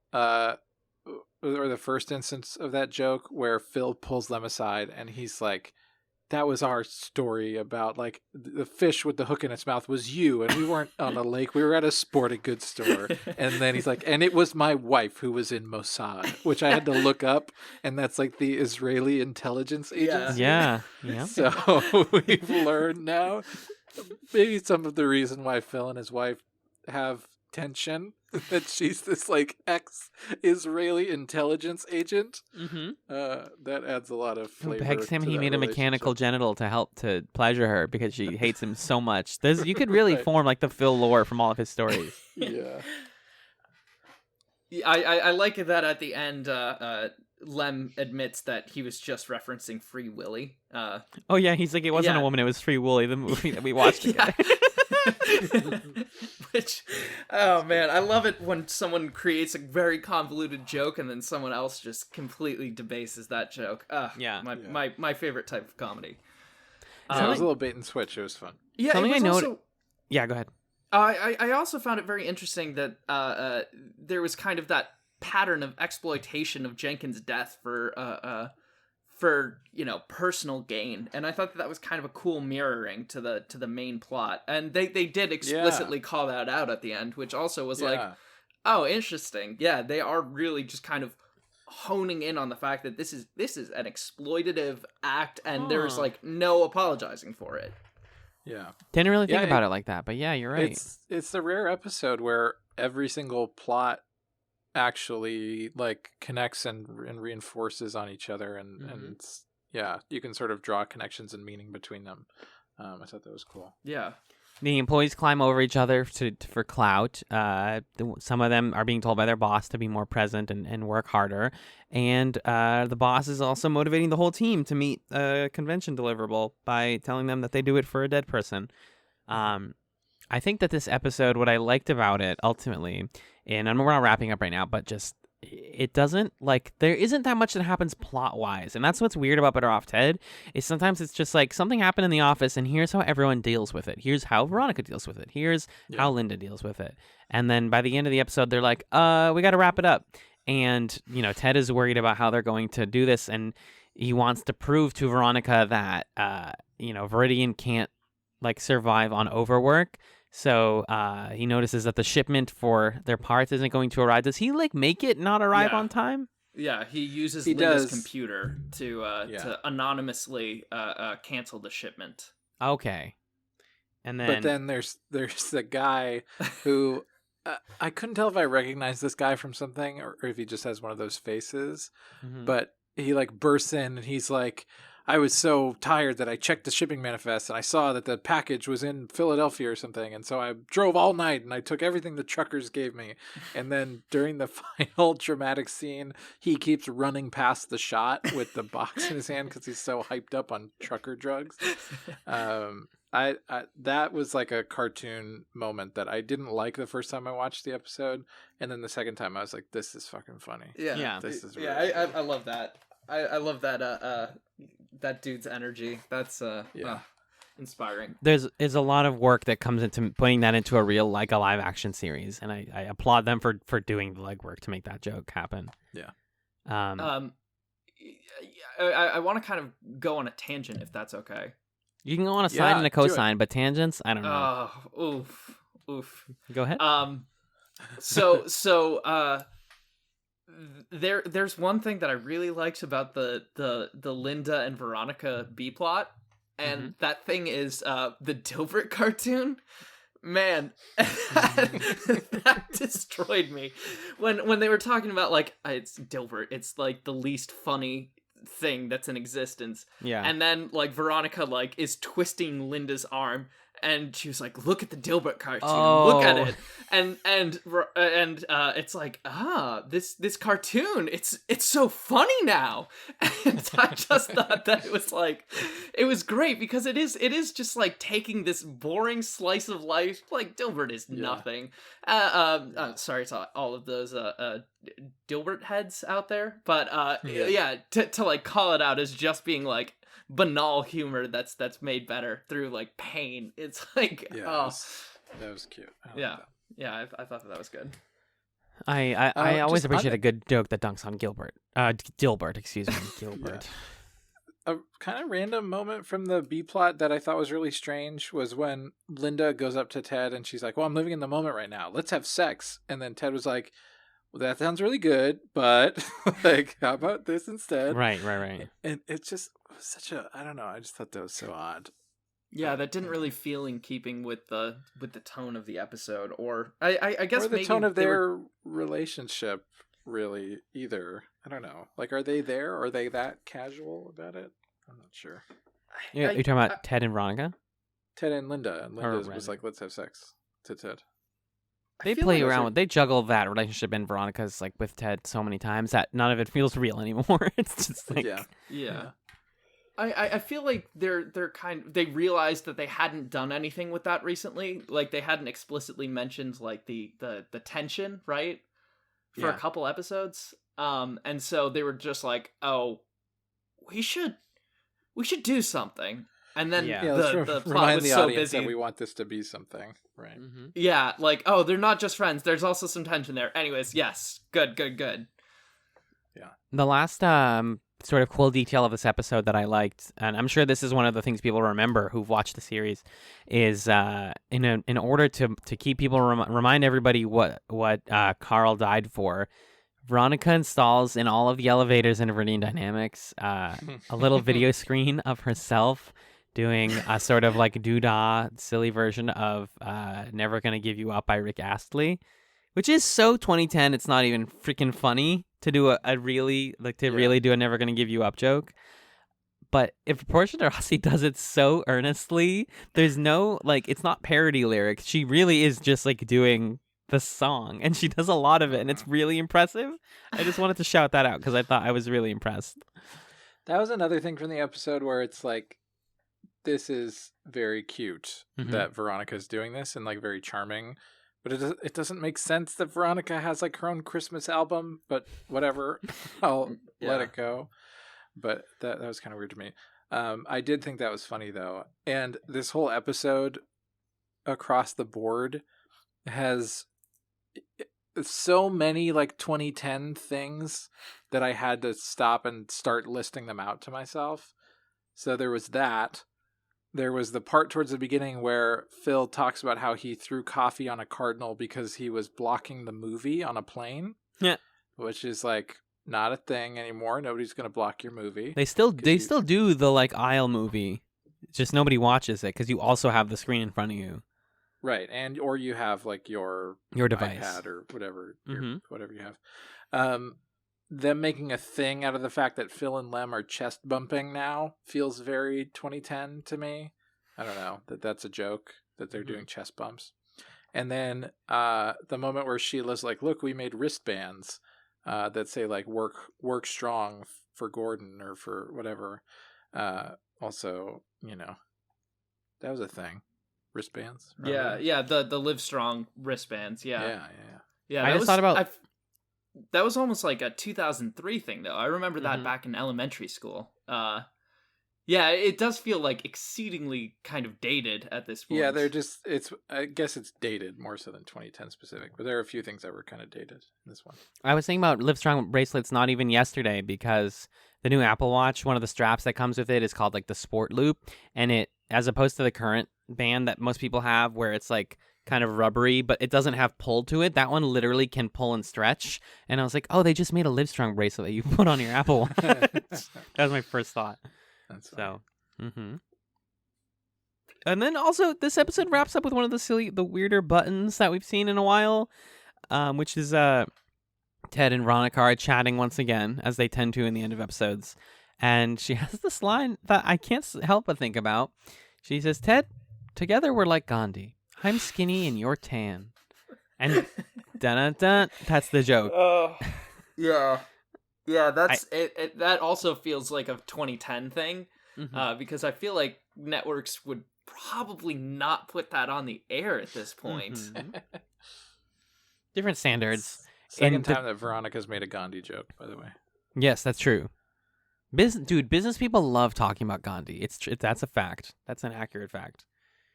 or the first instance of that joke where Phil pulls them aside and he's like, that was our story about like the fish with the hook in its mouth was you, and we weren't on a lake, we were at a sporting goods store. And then he's like, and it was my wife who was in Mossad, which I had to look up, and that's like the Israeli intelligence agency. Yeah. So we've learned now maybe some of the reason why Phil and his wife have tension, that she's this like ex-Israeli intelligence agent. That adds a lot of flavor. Begs him he made a mechanical genital to help to pleasure her because she hates him so much. You could really form like the Phil lore from all of his stories. Yeah. I like that at the end Lem admits that he was just referencing Free Willy. Oh yeah, he's like, it wasn't a woman, it was Free Willy, the movie that we watched together. Which, oh man, I love it when someone creates a very convoluted joke and then someone else just completely debases that joke. My favorite type of comedy. It was a little bait and switch. It was fun. Yeah, something I noticed. Also, yeah, go ahead. I also found it very interesting that there was kind of that pattern of exploitation of Jenkins' death for personal gain, and I thought that was kind of a cool mirroring to the main plot, and they did explicitly call that out at the end, which also was like, oh, interesting. Yeah, they are really just kind of honing in on the fact that this is an exploitative act, and there's like no apologizing for it. Yeah, didn't really think about it like that, but yeah, you're right. It's the rare episode where every single plot actually like connects and reinforces on each other, and you can sort of draw connections and meaning between them. I thought that was cool. Yeah. The employees climb over each other for clout. Some of them are being told by their boss to be more present and work harder. And the boss is also motivating the whole team to meet a convention deliverable by telling them that they do it for a dead person. I think that this episode, what I liked about it ultimately, and we're not wrapping up right now, but just it doesn't like there isn't that much that happens plot wise, and that's what's weird about Better Off Ted is sometimes it's just like something happened in the office and here's how everyone deals with it, here's how Veronica deals with it, here's how Linda deals with it, and then by the end of the episode they're like, we got to wrap it up, and Ted is worried about how they're going to do this, and he wants to prove to Veronica that Viridian can't like survive on overwork. So he notices that the shipment for their parts isn't going to arrive. Does he like make it not arrive on time? Yeah, he uses Linda's computer to anonymously cancel the shipment. Okay, but then there's the guy who I couldn't tell if I recognized this guy from something or if he just has one of those faces. But he like bursts in and he's like, I was so tired that I checked the shipping manifest and I saw that the package was in Philadelphia or something. And so I drove all night and I took everything the truckers gave me. And then during the final dramatic scene, he keeps running past the shot with the box in his hand because he's so hyped up on trucker drugs. I that was like a cartoon moment that I didn't like the first time I watched the episode, and then the second time I was like, "This is fucking funny." Yeah, This is really I love that. I love that that dude's energy. That's inspiring. There's a lot of work that comes into putting that into a live action series, and I applaud them for doing the legwork to make that joke happen. Yeah. I want to kind of go on a tangent if that's okay. You can go on a sine and a cosine, but tangents, I don't know. Oof. Go ahead. So there's one thing that I really liked about the Linda and Veronica B plot, and that thing is the Dilbert cartoon. Man, that destroyed me when they were talking about like it's Dilbert. It's like the least funny thing that's in existence. Yeah. And then like Veronica like is twisting Linda's arm and she was like, look at the Dilbert cartoon. Look at it. And it's like, this cartoon, it's so funny now. And I just thought that it was great because it is just like taking this boring slice of life. Like Dilbert is nothing. Sorry to all of those Dilbert heads out there, but to like call it out as just being like banal humor that's made better through like pain. It's like that was cute. I thought that was good. I always appreciate a good joke that dunks on Dilbert, excuse me, Gilbert. A kind of random moment from the B plot that I thought was really strange was when Linda goes up to Ted and she's like, well, I'm living in the moment right now. Let's have sex. And then Ted was like, well, that sounds really good, but like, how about this instead? Right. And it just was such a, I don't know. I just thought that was so odd. Yeah, that didn't really feel in keeping with the tone of the episode, or I guess or the maybe tone of their relationship, really either. I don't know. Like, are they there? Or are they that casual about it? I'm not sure. You're talking about Ted and Veronica? Ted and Linda. And Linda was like, let's have sex to Ted. They play around with, they juggle that relationship in Veronica's like with Ted so many times that none of it feels real anymore. It's just like yeah. I feel like they realized that they hadn't done anything with that recently. Like they hadn't explicitly mentioned like the tension, right? For a couple episodes. And so they were just like, oh, we should do something. And then the plot was so busy that we want this to be something, right? Mm-hmm. Yeah, like, oh, they're not just friends. There's also some tension there. Anyways, yes, good. Yeah. The last sort of cool detail of this episode that I liked, and I'm sure this is one of the things people remember who've watched the series, is in order to keep people remind everybody what Carl died for. Veronica installs in all of the elevators in Viridian Dynamics a little video screen of herself doing a sort of like doodah silly version of Never Gonna Give You Up by Rick Astley, which is so 2010 it's not even freaking funny to do really do a Never Gonna Give You Up joke. But if Portia de Rossi does it so earnestly, there's no like, it's not parody lyrics. She really is just like doing the song, and she does a lot of it, and it's really impressive. I just wanted to shout that out because I thought I was really impressed. That was another thing from the episode where it's like, this is very cute that Veronica's doing this and like very charming, but it doesn't make sense that Veronica has like her own Christmas album, but whatever. I'll let it go. But that was kind of weird to me. I did think that was funny though. And this whole episode across the board has so many like 2010 things that I had to stop and start listing them out to myself. So there was that. There was the part towards the beginning where Phil talks about how he threw coffee on a cardinal because he was blocking the movie on a plane. Yeah. Which is like not a thing anymore. Nobody's going to block your movie. They still do the like aisle movie. Just nobody watches it because you also have the screen in front of you. Right. And or you have like your device, iPad or whatever, whatever you have. them making a thing out of the fact that Phil and Lem are chest bumping now feels very 2010 to me. I don't know, that's a joke that they're doing chest bumps. And then the moment where Sheila's like, look, we made wristbands that say like work strong for Gordon or for whatever. Also, that was a thing. Wristbands. Remember? Yeah, the Live Strong wristbands. Yeah. I just thought about that was almost like a 2003 thing, though. I remember that back in elementary school. Yeah, it does feel like exceedingly kind of dated at this point. Yeah, I guess it's dated more so than 2010 specific, but there are a few things that were kind of dated in this one. I was thinking about Livestrong bracelets not even yesterday, because the new Apple Watch, one of the straps that comes with it is called like the Sport Loop, and it, as opposed to the current band that most people have where it's like kind of rubbery, but it doesn't have pull to it, that one literally can pull and stretch. And I was like, oh, they just made a Livestrong bracelet that you put on your Apple Watch. That was my first thought. That's so. And then also this episode wraps up with one of the weirder buttons that we've seen in a while, which is Ted and Veronica are chatting once again, as they tend to in the end of episodes. And she has this line that I can't help but think about. She says, Ted, together we're like Gandhi. I'm skinny and you're tan. And dun-dun-dun, that's the joke. Yeah. Yeah, that's it. That also feels like a 2010 thing, because I feel like networks would probably not put that on the air at this point. Different standards. Second time that Veronica's made a Gandhi joke, by the way. Yes, that's true. Business people love talking about Gandhi. That's a fact. That's an accurate fact.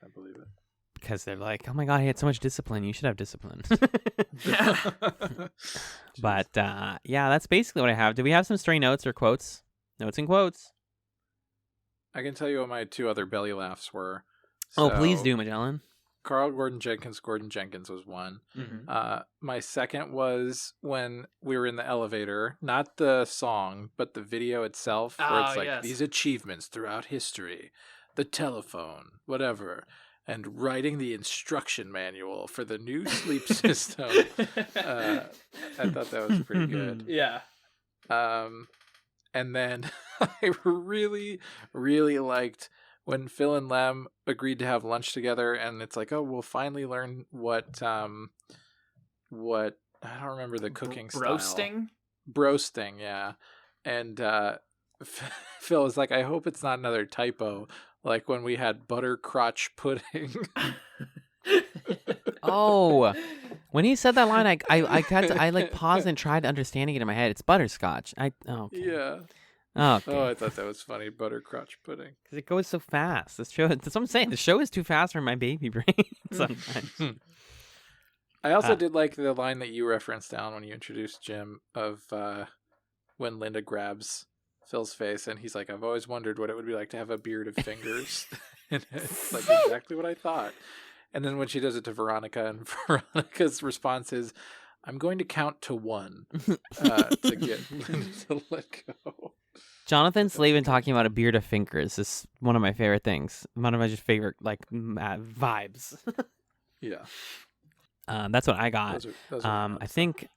I believe it. Because they're like, oh my God, he had so much discipline. You should have discipline. But yeah, that's basically what I have. Do we have some stray notes or quotes? Notes and quotes. I can tell you what my two other belly laughs were. So, please do, Magellan. Carl Gordon Jenkins was one. My second was when we were in the elevator, not the song, but the video itself, where it's like these achievements throughout history, the telephone, whatever, and writing the instruction manual for the new sleep system. I thought that was pretty good. Yeah. And then I really, really liked when Phil and Lem agreed to have lunch together, and it's like, oh, we'll finally learn what I don't remember the cooking style. Broasting, yeah. And Phil is like, I hope it's not another typo, like when we had butter crotch pudding. Oh, when he said that line, I like paused and tried understanding it in my head. It's butterscotch. Okay. Yeah. Okay. Oh, I thought that was funny. Butter crotch pudding. Because it goes so fast. That's what I'm saying. The show is too fast for my baby brain sometimes. I also did like the line that you referenced, Alan, when you introduced Jim, of when Linda grabs Phil's face and he's like, I've always wondered what it would be like to have a beard of fingers. And it's like exactly what I thought. And then when she does it to Veronica, and Veronica's response is, I'm going to count to 1 to get Linda to let go. Jonathan Slavin talking about a beard of fingers is one of my favorite things. One of my just favorite vibes. Yeah. That's what I got. Those are I think,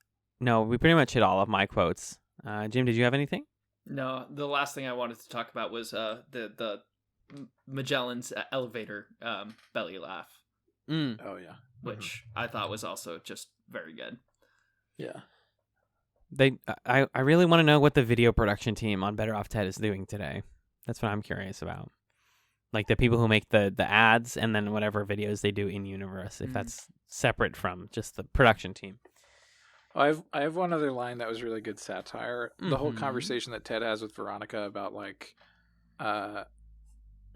no, we pretty much hit all of my quotes. Jim, did you have anything? No, the last thing I wanted to talk about was the Magellan's elevator belly laugh. Oh, yeah. Which I thought was also just very good. Yeah. I really want to know what the video production team on Better Off Ted is doing today. That's what I'm curious about. Like the people who make the ads and then whatever videos they do in universe, if that's separate from just the production team. I have one other line that was really good satire. The whole conversation that Ted has with Veronica about like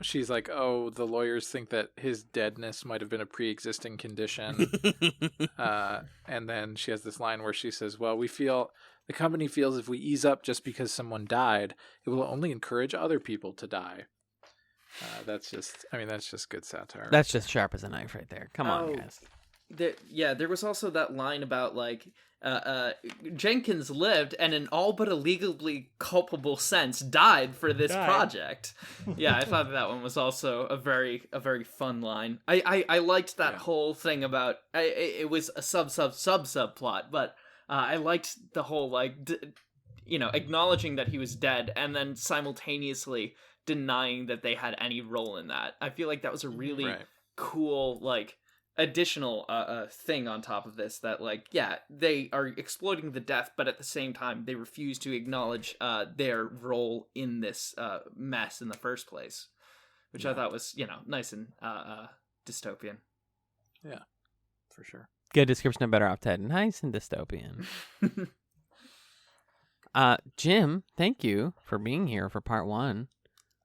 she's like, oh, the lawyers think that his deadness might have been a pre-existing condition. And then she has this line where she says, well, the company feels if we ease up just because someone died, it will only encourage other people to die. That's just good satire. That's just sharp as a knife right there. Come on, guys. There was also that line about like Jenkins lived and in all but a legally culpable sense died for this project. Yeah, I thought that one was also a very fun line. I liked that whole thing about it was a subplot, but I liked the whole like acknowledging that he was dead and then simultaneously denying that they had any role in that. I feel like that was a really cool, like, additional thing on top of this, that, like, yeah, they are exploiting the death, but at the same time they refuse to acknowledge their role in this mess in the first place, which I thought was, nice and dystopian. Yeah, for sure. Good description of Better Off Ted. Nice and dystopian. Jim, thank you for being here for part 1.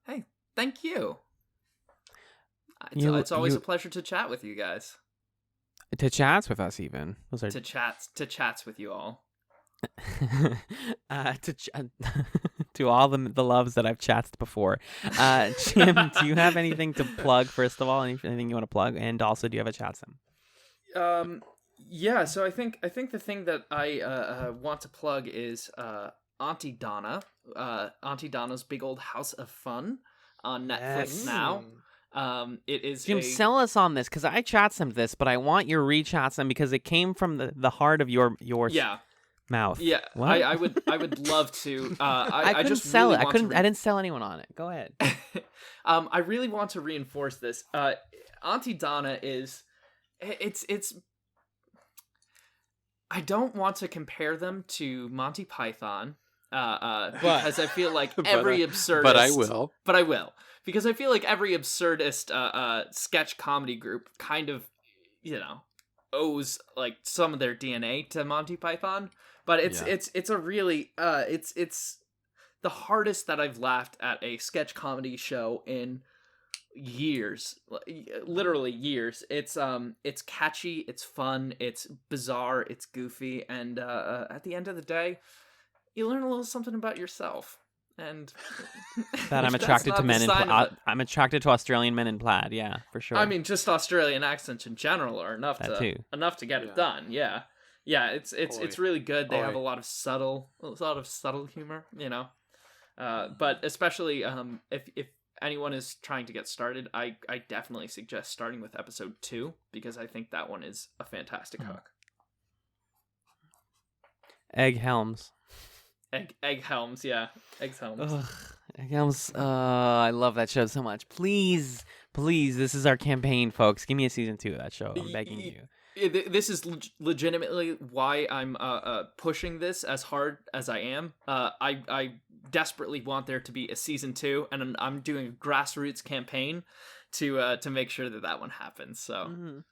Hey, thank you. It's always a pleasure to chat with you guys. To chats with us, even. To chats with you all. To all the loves that I've chatsed before. Jim, do you have anything to plug, first of all? Anything you want to plug? And also, do you have a chat sim? Yeah, so I think the thing that I want to plug is Auntie Donna. Auntie Donna's Big Old House of Fun on Netflix now. It is Jim, sell us on this, because I chat simmed this, but I want your re-chat sim because it came from the heart of your mouth. Yeah, what? I would love to. I couldn't just sell really it. I didn't sell anyone on it. Go ahead. I really want to reinforce this. Auntie Donna is it's. I don't want to compare them to Monty Python, because I feel like every absurdist. But I will. But I will. Because I feel like every absurdist sketch comedy group kind of, owes like some of their DNA to Monty Python. But it's a really it's the hardest that I've laughed at a sketch comedy show in years, literally years. It's catchy, it's fun, it's bizarre, it's goofy, and at the end of the day, you learn a little something about yourself. And that I'm attracted to men in plaid. I'm attracted to Australian men in plaid. Yeah, for sure. I mean, just Australian accents in general are enough to get it done. Yeah, it's really good. They have a lot of subtle humor. But especially if anyone is trying to get started, I definitely suggest starting with episode 2, because I think that one is a fantastic hook. Egg Helms. Egg Helms, yeah. Egg Helms. Ugh, Egg Helms. I love that show so much. Please, this is our campaign, folks. Give me a season 2 of that show. I'm begging you. This is legitimately why I'm pushing this as hard as I am. I desperately want there to be a season 2, and I'm doing a grassroots campaign to make sure that one happens. So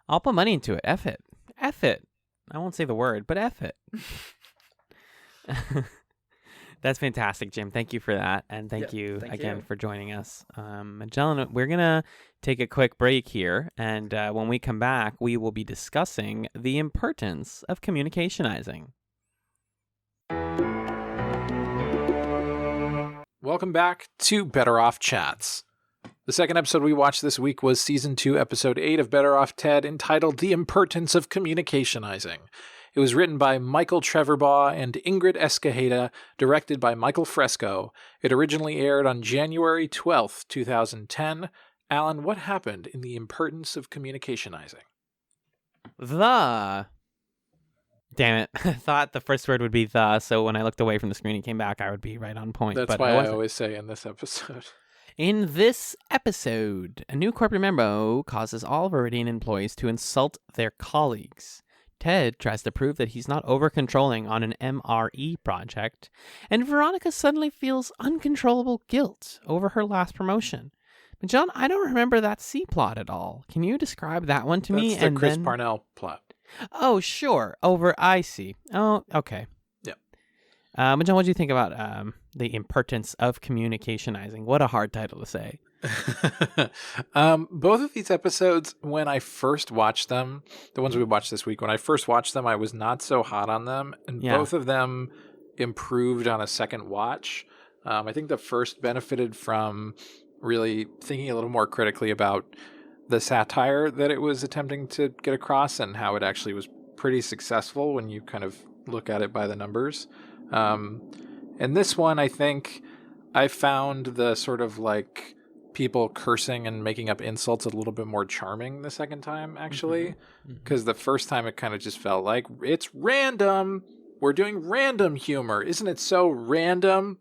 I'll put money into it. F it. I won't say the word, but F it. That's fantastic, Jim. Thank you for that, and thank you again for joining us. Magellan, we're gonna take a quick break here, and when we come back, we will be discussing the impertence of communicationizing. Welcome back to Better Off Chats. The second episode we watched this week was Season 2, Episode 8 of Better Off Ted, entitled The Impertence of Communicationizing. It was written by Michael Trevorbaugh and Ingrid Escajeda, directed by Michael Fresco. It originally aired on January 12th, 2010. Alan, what happened in The Impertence of Communicationizing? Damn it. I thought the first word would be the, so when I looked away from the screen and came back, I would be right on point. That's why I always say in this episode. In this episode, a new corporate memo causes all Viridian employees to insult their colleagues. Ted tries to prove that he's not over-controlling on an MRE project, and Veronica suddenly feels uncontrollable guilt over her last promotion. But John, I don't remember that C-plot at all. Can you describe that one to me? That's the Chris Parnell plot. Oh, sure. I see. Oh, okay. Yeah. But John, what do you think about the impertence of communicationizing? What a hard title to say. Both of these episodes, when I first watched them, the ones we watched this week, when I first watched them, I was not so hot on them, and both of them improved on a second watch. I think the first benefited from really thinking a little more critically about the satire that it was attempting to get across, and how it actually was pretty successful when you kind of look at it by the numbers. And this one, I think I found the sort of like people cursing and making up insults a little bit more charming the second time, actually, because the first time it kind of just felt like it's random, we're doing random humor. Isn't it so random?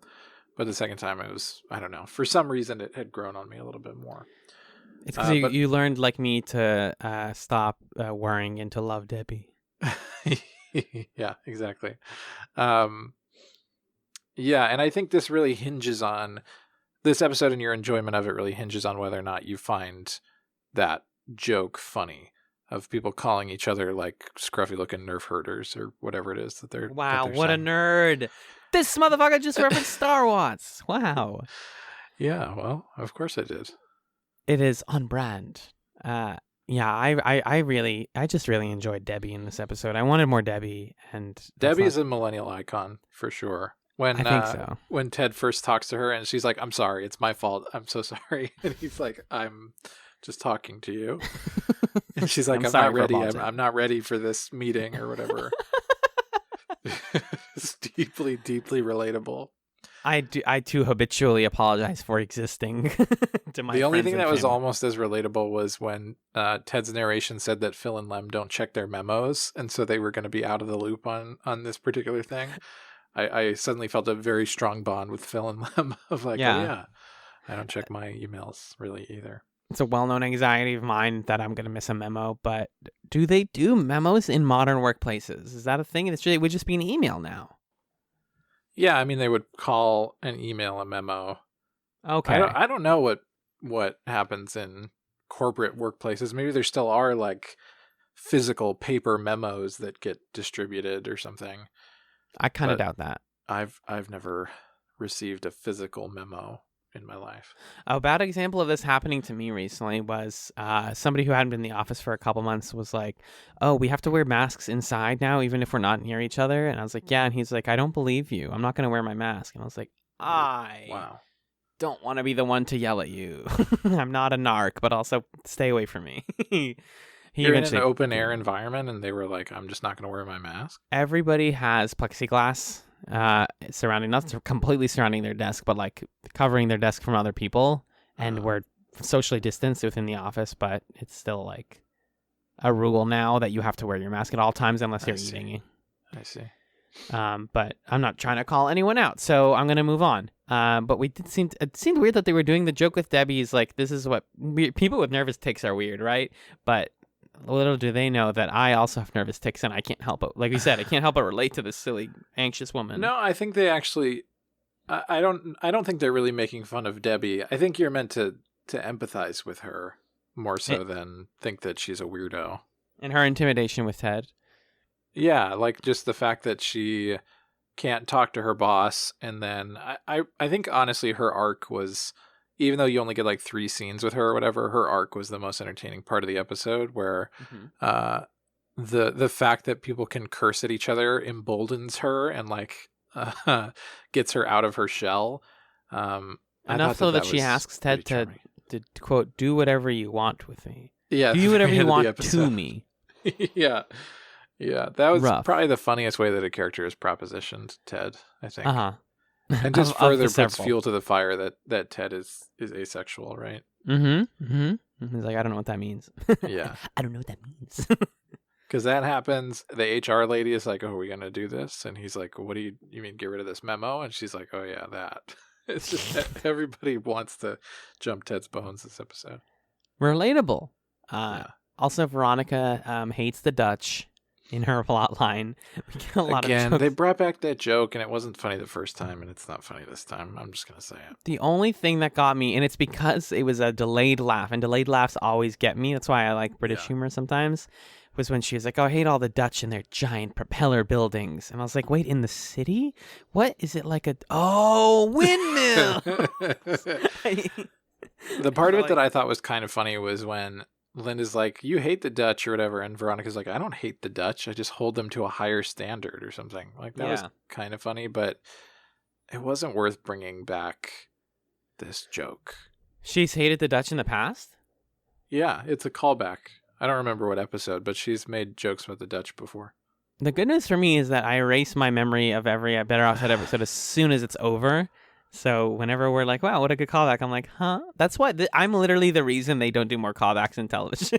But the second time it was, I don't know. For some reason, it had grown on me a little bit more. It's because you learned, like me, to stop worrying and to love Debbie. Yeah, exactly. Yeah, and I think this really hinges on this episode, and your enjoyment of it really hinges on whether or not you find that joke funny of people calling each other like scruffy looking nerf herders or whatever it is that they're. Wow, that they're what saying. a nerd! This motherfucker just referenced Star Wars. Wow. Yeah, well, of course I did. It is on brand. Yeah, I just really enjoyed Debbie in this episode. I wanted more Debbie, and Debbie is a millennial icon for sure. When I think so. When Ted first talks to her and she's like, "I'm sorry, it's my fault. I'm so sorry," and he's like, "I'm just talking to you," and she's like, "I'm not ready. I'm not ready for this meeting or whatever." It's deeply, deeply relatable. I too habitually apologize for existing to my. The only thing and that was family. almost as relatable was when Ted's narration said that Phil and Lem don't check their memos, and so they were going to be out of the loop on this particular thing. I suddenly felt a very strong bond with Phil and Lem of like, Yeah. oh yeah, I don't check my emails really either. It's a well-known anxiety of mine that I'm going to miss a memo, but do they do memos in modern workplaces? Is that a thing? It would just be an email now. Yeah, I mean, they would call an email a memo. Okay. I don't know what happens in corporate workplaces. Maybe there still are like physical paper memos that get distributed or something. I kind of doubt that. I've never received a physical memo in my life. A bad example of this happening to me recently was somebody who hadn't been in the office for a couple months was like, "Oh, we have to wear masks inside now, even if we're not near each other." And I was like, "Yeah." And he's like, "I don't believe you. I'm not going to wear my mask." And I was like, Wow. don't want to be the one to yell at you. I'm not a narc, but also stay away from me. You're in an open air environment, and they were like, "I'm just not going to wear my mask." Everybody has plexiglass surrounding, not completely surrounding their desk, but like covering their desk from other people. And we're socially distanced within the office, but it's still like a rule now that you have to wear your mask at all times unless you're eating. I see. But I'm not trying to call anyone out, so I'm gonna move on. But it seemed weird that they were doing the joke with Debbie's like, this is what people with nervous tics are weird, right? But little do they know that I also have nervous tics, and I can't help it. Like we said, I can't help but relate to this silly, anxious woman. No, I think they actually. I don't think they're really making fun of Debbie. I think you're meant to empathize with her more so than think that she's a weirdo. And her intimidation with Ted. Yeah, like just the fact that she can't talk to her boss, and then I think honestly her arc was, even though you only get like 3 scenes with her or whatever, her arc was the most entertaining part of the episode, where the fact that people can curse at each other emboldens her and like gets her out of her shell. Enough so that she asks Ted to quote, "Do whatever you want with me." Yeah, do whatever you want to me. Yeah. Yeah, that was Rough. probably the funniest way that a character is propositioned, Ted, I think. Uh-huh. And just further puts fuel to the fire that Ted is asexual, right? Mm-hmm. He's like, I don't know what that means. Yeah. I don't know what that means. Because that happens. The HR lady is like, "Oh, are we going to do this?" And he's like, "What do you mean get rid of this memo?" And she's like, "Oh, yeah, that." It's just that everybody wants to jump Ted's bones this episode. Relatable. Yeah. Also, Veronica hates the Dutch in her plot line. We get a lot Again, of jokes. they brought back that joke, and it wasn't funny the first time, and it's not funny this time. I'm just going to say it. The only thing that got me, and it's because it was a delayed laugh, and delayed laughs always get me. That's why I like British humor sometimes, was when she was like, "Oh, I hate all the Dutch and their giant propeller buildings." And I was like, wait, in the city? What? Is it like windmill? The part of it that I thought was kind of funny was when Linda's like, "You hate the Dutch," or whatever, and Veronica's like, "I don't hate the Dutch. I just hold them to a higher standard," or something. Like, that was kind of funny, but it wasn't worth bringing back this joke. She's hated the Dutch in the past? Yeah, it's a callback. I don't remember what episode, but she's made jokes about the Dutch before. The good news for me is that I erase my memory of every Better Off Ted episode as soon as it's over. So whenever we're like, wow, what a good callback, I'm like, huh? That's why I'm literally the reason they don't do more callbacks in television.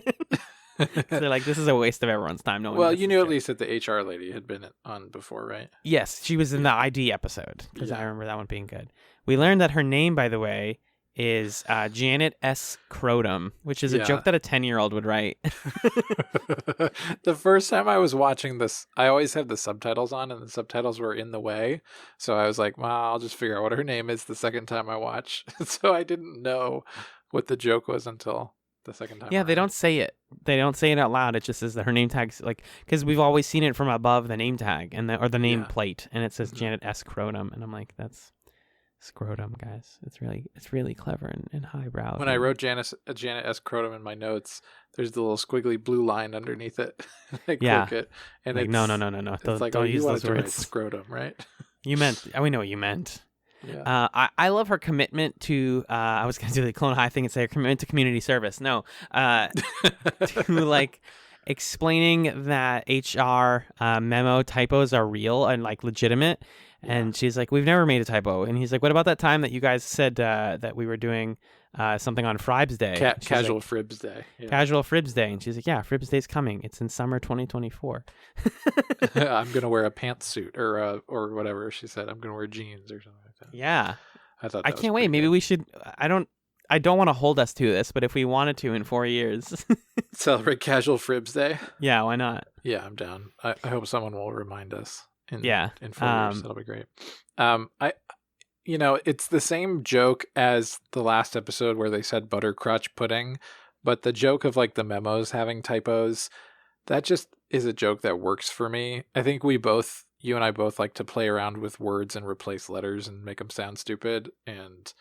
They're like, this is a waste of everyone's time. No one Well, gets you this knew at joke. least that the HR lady had been on before, right? Yes, she was in the ID episode because I Yeah. remember that one being good. We learned that her name, by the way, is Janet S. Scrotum, which is a Yeah. joke that a 10-year-old would write. The first time I was watching this, I always have the subtitles on, and the subtitles were in the way. So I was like, well, I'll just figure out what her name is the second time I watch. So I didn't know what the joke was until the second time. Yeah, they around. don't say it. They don't say it out loud. It just says that her name tag's like, because we've always seen it from above the name tag or the name Yeah. plate, and it says Mhm. Janet S. Scrotum, and I'm like, that's scrotum, guys. It's really clever and highbrow. When I wrote Janet S. Crotum in my notes, there's the little squiggly blue line underneath it. I Yeah. click it, and like, it's no. It's like, Don't you use wanted those to write words. scrotum, right? You meant. We know what you meant. Yeah. I love her commitment to. I was gonna do the Clone High thing and say her commitment to community service. No, to like explaining that HR memo typos are real and like legitimate. And she's like, we've never made a typo. And he's like, what about that time that you guys said that we were doing something on Fribes Day? She's Casual like, Fribs Day. Yeah. Casual Fribs Day. And she's like, yeah, Fribs Day's coming. It's in summer 2024. I'm gonna wear a pantsuit or whatever she said. I'm gonna wear jeans or something like that. Yeah. I thought. I That was can't wait. pretty Maybe good. we should. I don't want to hold us to this, but if we wanted to in 4 years, celebrate Casual Fribs Day. yeah, why not? Yeah, I'm down. I hope someone will remind us. In 4 years, that'll be great. It's the same joke as the last episode where they said buttercrutch pudding, but the joke of like the memos having typos, that just is a joke that works for me. I think you and I both like to play around with words and replace letters and make them sound stupid. And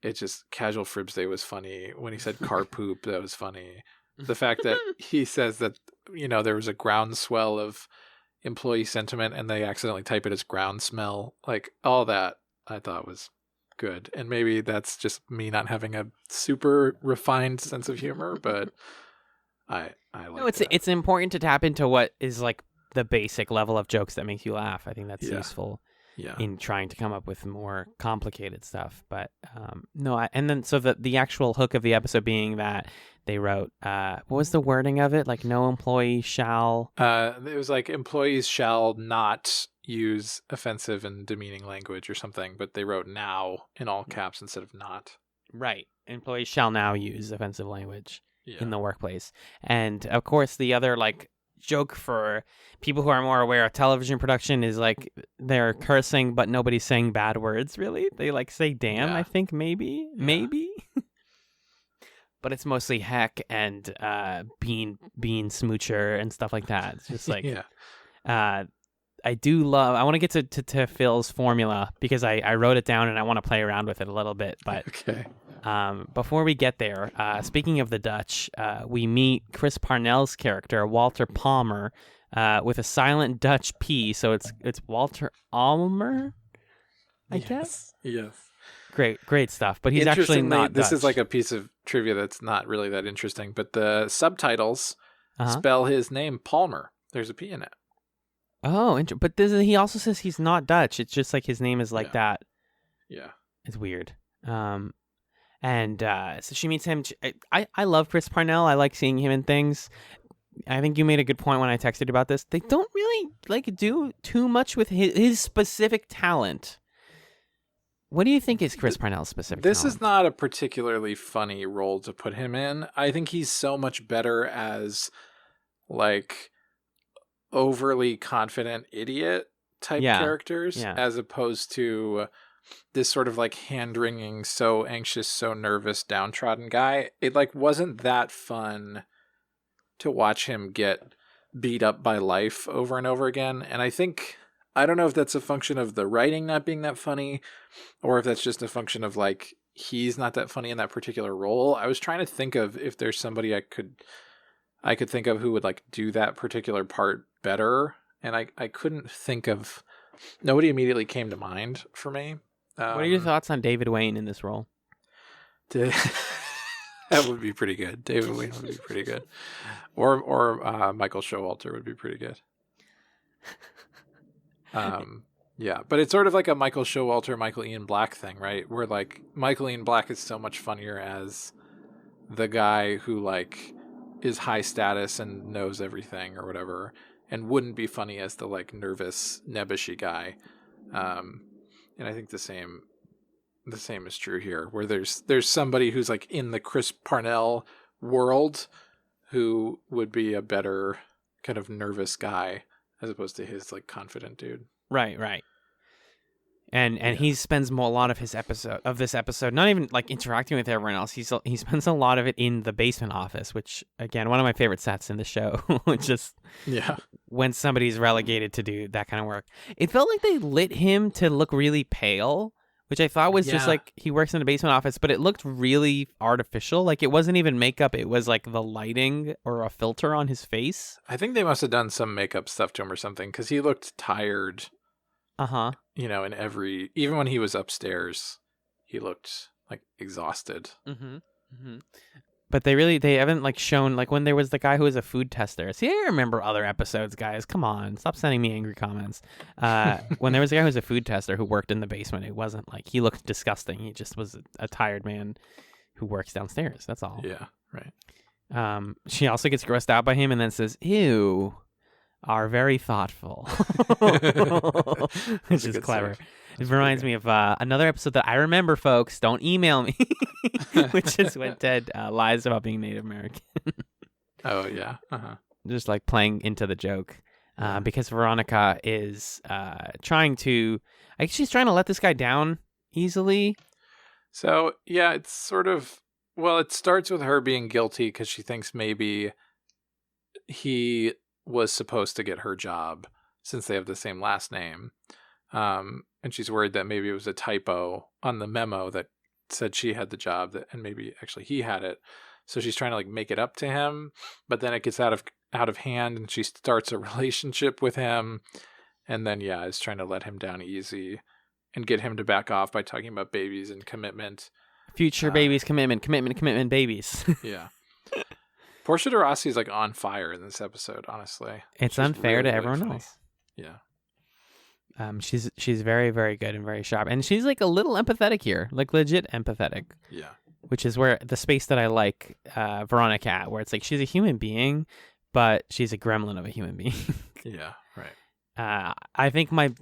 it just, Casual Fribs Day was funny. When he said car poop, that was funny. The fact that he says that, there was a groundswell of employee sentiment and they accidentally type it as ground smell, like all that I thought was good. And maybe that's just me not having a super refined sense of humor, but I like No, it's important to tap into what is like the basic level of jokes that makes you laugh. I think that's useful in trying to come up with more complicated stuff. But so the actual hook of the episode being that they wrote, what was the wording of it? Like, no employee shall. It was like employees shall not use offensive and demeaning language or something, but they wrote now in all caps instead of not. Right. Employees shall now use offensive language Yeah. in the workplace. And of course, the other like joke for people who are more aware of television production is like they're cursing, but nobody's saying bad words. Really, they like say "damn." Yeah. I think maybe. But it's mostly heck and bean smoocher and stuff like that. It's just like I do love. I want to get to Phil's formula because I wrote it down and I want to play around with it a little bit. But Okay. before we get there, speaking of the Dutch, we meet Chris Parnell's character Walter Palmer with a silent Dutch P, so it's Walter Almer, I guess. Yes. Great stuff. But he's actually not This Dutch. is like a piece of trivia that's not really that interesting, but the subtitles Uh-huh. spell his name Palmer. There's a P in it. Oh, but he also says he's not Dutch. It's just like his name is like that. Yeah. It's weird. And so she meets him. I love Chris Parnell. I like seeing him in things. I think you made a good point when I texted about this. They don't really like do too much with his specific talent. What do you think is Chris Parnell's specific This talent? is not a particularly funny role to put him in. I think he's so much better as like overly confident idiot type characters as opposed to this sort of like hand-wringing, so anxious, so nervous, downtrodden guy. It like wasn't that fun to watch him get beat up by life over and over again. And I don't know if that's a function of the writing not being that funny or if that's just a function of like he's not that funny in that particular role. I was trying to think of if there's somebody I could think of who would like do that particular part better, and I couldn't think of. Nobody immediately came to mind for me. What are your thoughts on David Wayne in this role? That would be pretty good. David Wayne would be pretty good, or Michael Showalter would be pretty good. Yeah, but it's sort of like a Michael Showalter, Michael Ian Black thing, right? Where like Michael Ian Black is so much funnier as the guy who like is high status and knows everything or whatever, and wouldn't be funny as the like nervous nebbishy guy. And I think the same is true here, where there's somebody who's like in the Chris Parnell world who would be a better kind of nervous guy as opposed to his like confident dude. Right. And he spends a lot of this episode not even like interacting with everyone else. He spends a lot of it in the basement office, which again, one of my favorite sets in the show. Just when somebody's relegated to do that kind of work. It felt like they lit him to look really pale, which I thought was just like he works in a basement office, but it looked really artificial. Like it wasn't even makeup. It was like the lighting or a filter on his face. I think they must have done some makeup stuff to him or something, because he looked tired. You know, even when he was upstairs, he looked like exhausted. But they haven't like shown, like when there was the guy who was a food tester. See, I remember other episodes, guys. Come on, stop sending me angry comments. When there was a guy who was a food tester who worked in the basement, it wasn't like he looked disgusting. He just was a tired man who works downstairs. That's all. Yeah, right. She also gets grossed out by him and then says, "Ew, are very thoughtful," which is clever. Stuff. It reminds me of another episode that I remember, folks. Don't email me, which is when Ted lies about being Native American. Oh, yeah. Just like playing into the joke. Because Veronica is trying to let this guy down easily. So, yeah, it's sort of, well, it starts with her being guilty because she thinks maybe he was supposed to get her job since they have the same last name. And she's worried that maybe it was a typo on the memo that said she had the job, and maybe actually he had it. So she's trying to like make it up to him, but then it gets out of hand and she starts a relationship with him. And then, is trying to let him down easy and get him to back off by talking about babies and commitment. Future babies, commitment, babies. Yeah. Portia de Rossi is like on fire in this episode, honestly. It's unfair to everyone else. Yeah. She's very, very good and very sharp. And she's like a little empathetic here, like legit empathetic. Yeah. Which is where the space that I like Veronica at, where it's like she's a human being, but she's a gremlin of a human being. Yeah, right. I think my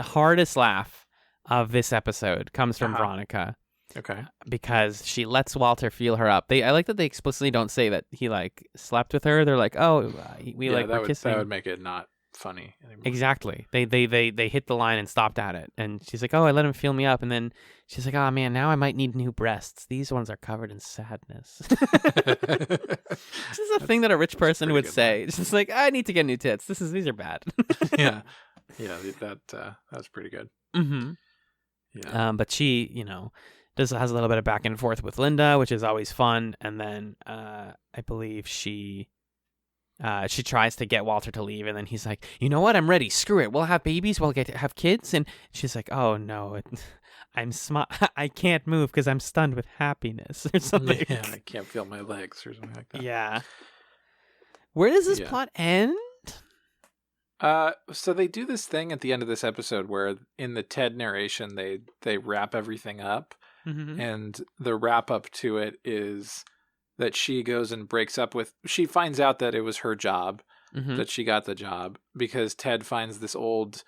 hardest laugh of this episode comes from Veronica. Okay. Because she lets Walter feel her up. I like that they explicitly don't say that he like slept with her. They're like, oh, we're kissing. That would make it not funny anymore. Exactly. They hit the line and stopped at it. And she's like, oh, I let him feel me up. And then she's like, oh man, now I might need new breasts. These ones are covered in sadness. This is a thing that a rich person would say. It's just like, I need to get new tits. These are bad. Yeah. That's pretty good. Mm-hmm. Yeah. But she, has a little bit of back and forth with Linda, which is always fun. And then I believe she tries to get Walter to leave, and then he's like, you know what? I'm ready. Screw it. We'll have babies. We'll get to have kids. And she's like, oh no, I can't move because I'm stunned with happiness or something. Yeah, I can't feel my legs or something like that. Yeah. Where does this plot end? So they do this thing at the end of this episode where in the Ted narration, they wrap everything up. Mm-hmm. And the wrap up to it is that she goes and she finds out that it was her job, that she got the job, because Ted finds this old,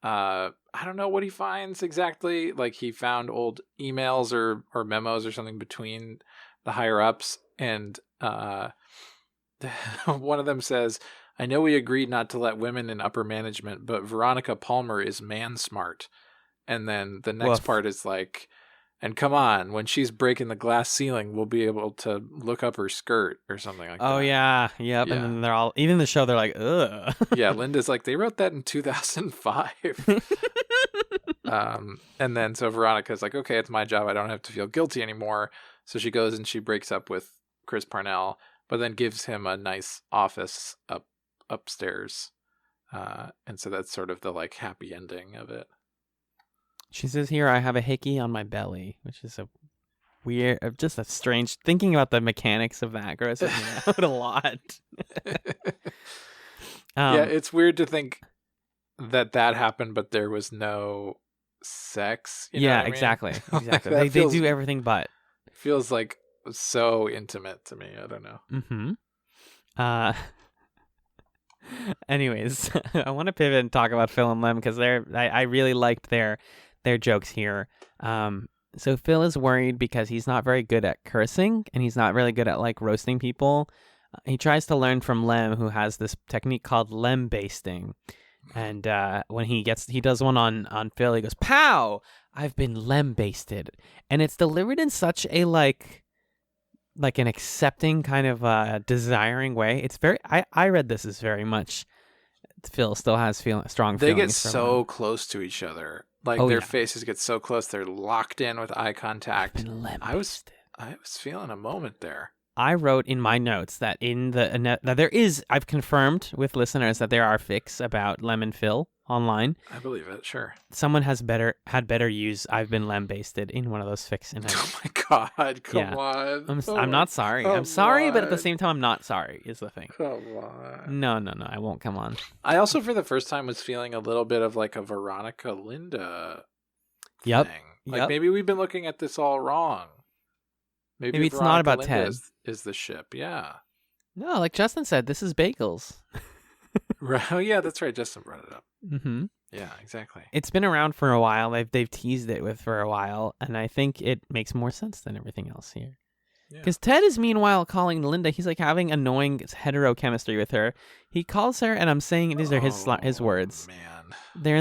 I don't know what he finds exactly. Like he found old emails or memos or something between the higher ups. And one of them says, I know we agreed not to let women in upper management, but Veronica Palmer is man smart. And then the next part is like, and come on, when she's breaking the glass ceiling, we'll be able to look up her skirt or something like that. Oh, yeah. Yep. Yeah. And then they're all, even in the show, they're like, ugh. Yeah, Linda's like, they wrote that in 2005. And then so Veronica's like, okay, it's my job. I don't have to feel guilty anymore. So she goes and she breaks up with Chris Parnell, but then gives him a nice office upstairs. And so that's sort of the like happy ending of it. She says here, I have a hickey on my belly, which is a weird, just a strange, thinking about the mechanics of that grosses me out a lot. Yeah, it's weird to think that happened, but there was no sex. You know what I mean? Exactly. They do everything but. Feels like so intimate to me. I don't know. Mm-hmm. Anyways, I want to pivot and talk about Phil and Lem because I really liked their jokes here. So Phil is worried because he's not very good at cursing and he's not really good at like roasting people. He tries to learn from Lem, who has this technique called Lem basting. And when he does one on Phil, he goes, "Pow! I've been Lem basted," and it's delivered in such a like an accepting kind of desiring way. It's very. I read this as very much. Phil still has strong feelings. They get for so Lem. close to each other. Like their faces get so close. They're locked in with eye contact. I was feeling a moment there. I wrote in my notes that that there is. I've confirmed with listeners that there are fics about Lem and Phil online. I believe it. Sure. Someone had better use "I've been Lem basted" in one of those fics. And oh my God! Come on. I'm not sorry. I'm sorry, but at the same time, I'm not sorry. Is the thing. Come on. No. I won't come on. I also, for the first time, was feeling a little bit of like a Veronica Linda. Yep. Thing. Like maybe we've been looking at this all wrong. Maybe it's not about Linda Ted. Is the ship? Yeah. No, like Justin said, this is bagels. Right. Oh yeah, that's right. Justin brought it up. Mm-hmm. Yeah, exactly. It's been around for a while. They've teased it for a while, and I think it makes more sense than everything else here. Because Ted is meanwhile calling Linda. He's like having annoying hetero chemistry with her. He calls her, and I'm saying these are his words. Man. They're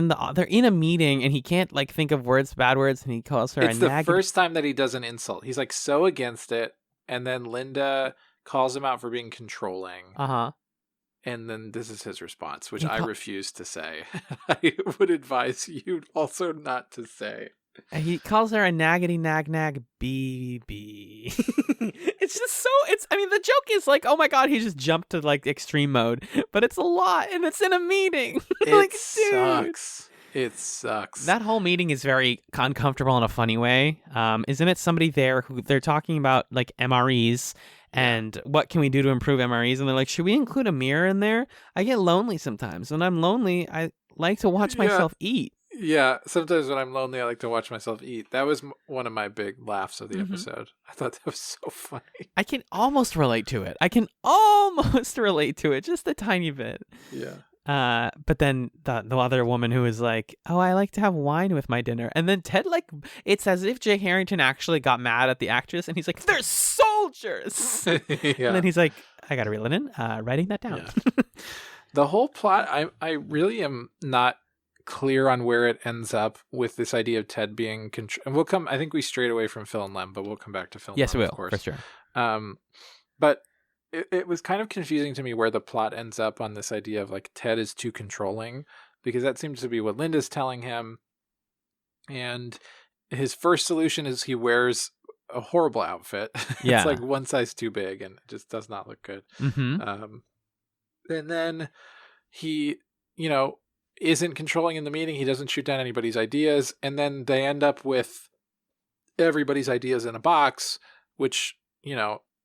in a meeting, and he can't like think of bad words, and he calls her. It's the first time that he does an insult. He's like so against it, and then Linda calls him out for being controlling. And then this is his response, which I refuse to say. I would advise you also not to say. He calls her a naggity nag BB. It's just so. The joke is like, oh my God, he just jumped to like extreme mode, but it's a lot, and it's in a meeting. It sucks. It sucks. That whole meeting is very uncomfortable in a funny way. Isn't it somebody there who they're talking about like MREs and what can we do to improve MREs? And they're like, should we include a mirror in there? I get lonely sometimes. When I'm lonely, I like to watch myself eat. Yeah, sometimes when I'm lonely, I like to watch myself eat. That was one of my big laughs of the episode. I thought that was so funny. I can almost relate to it. Just a tiny bit. Yeah. But then the other woman who is like, oh, I like to have wine with my dinner. And then Ted, like, it's as if Jay Harrington actually got mad at the actress. And he's like, they're soldiers. And then he's like, I got to reel it in. Writing that down. Yeah. The whole plot, I really am not clear on where it ends up with this idea of Ted being and we'll come. I think we strayed away from Phil and Lem, but we'll come back to Phil and Lem, we will, of course. For sure. But it was kind of confusing to me where the plot ends up on this idea of like Ted is too controlling, because that seems to be what Linda's telling him. And his first solution is he wears a horrible outfit. Yeah. It's like one size too big and it just does not look good. Mm-hmm. And then he, isn't controlling in the meeting. He doesn't shoot down anybody's ideas. And then they end up with everybody's ideas in a box, which,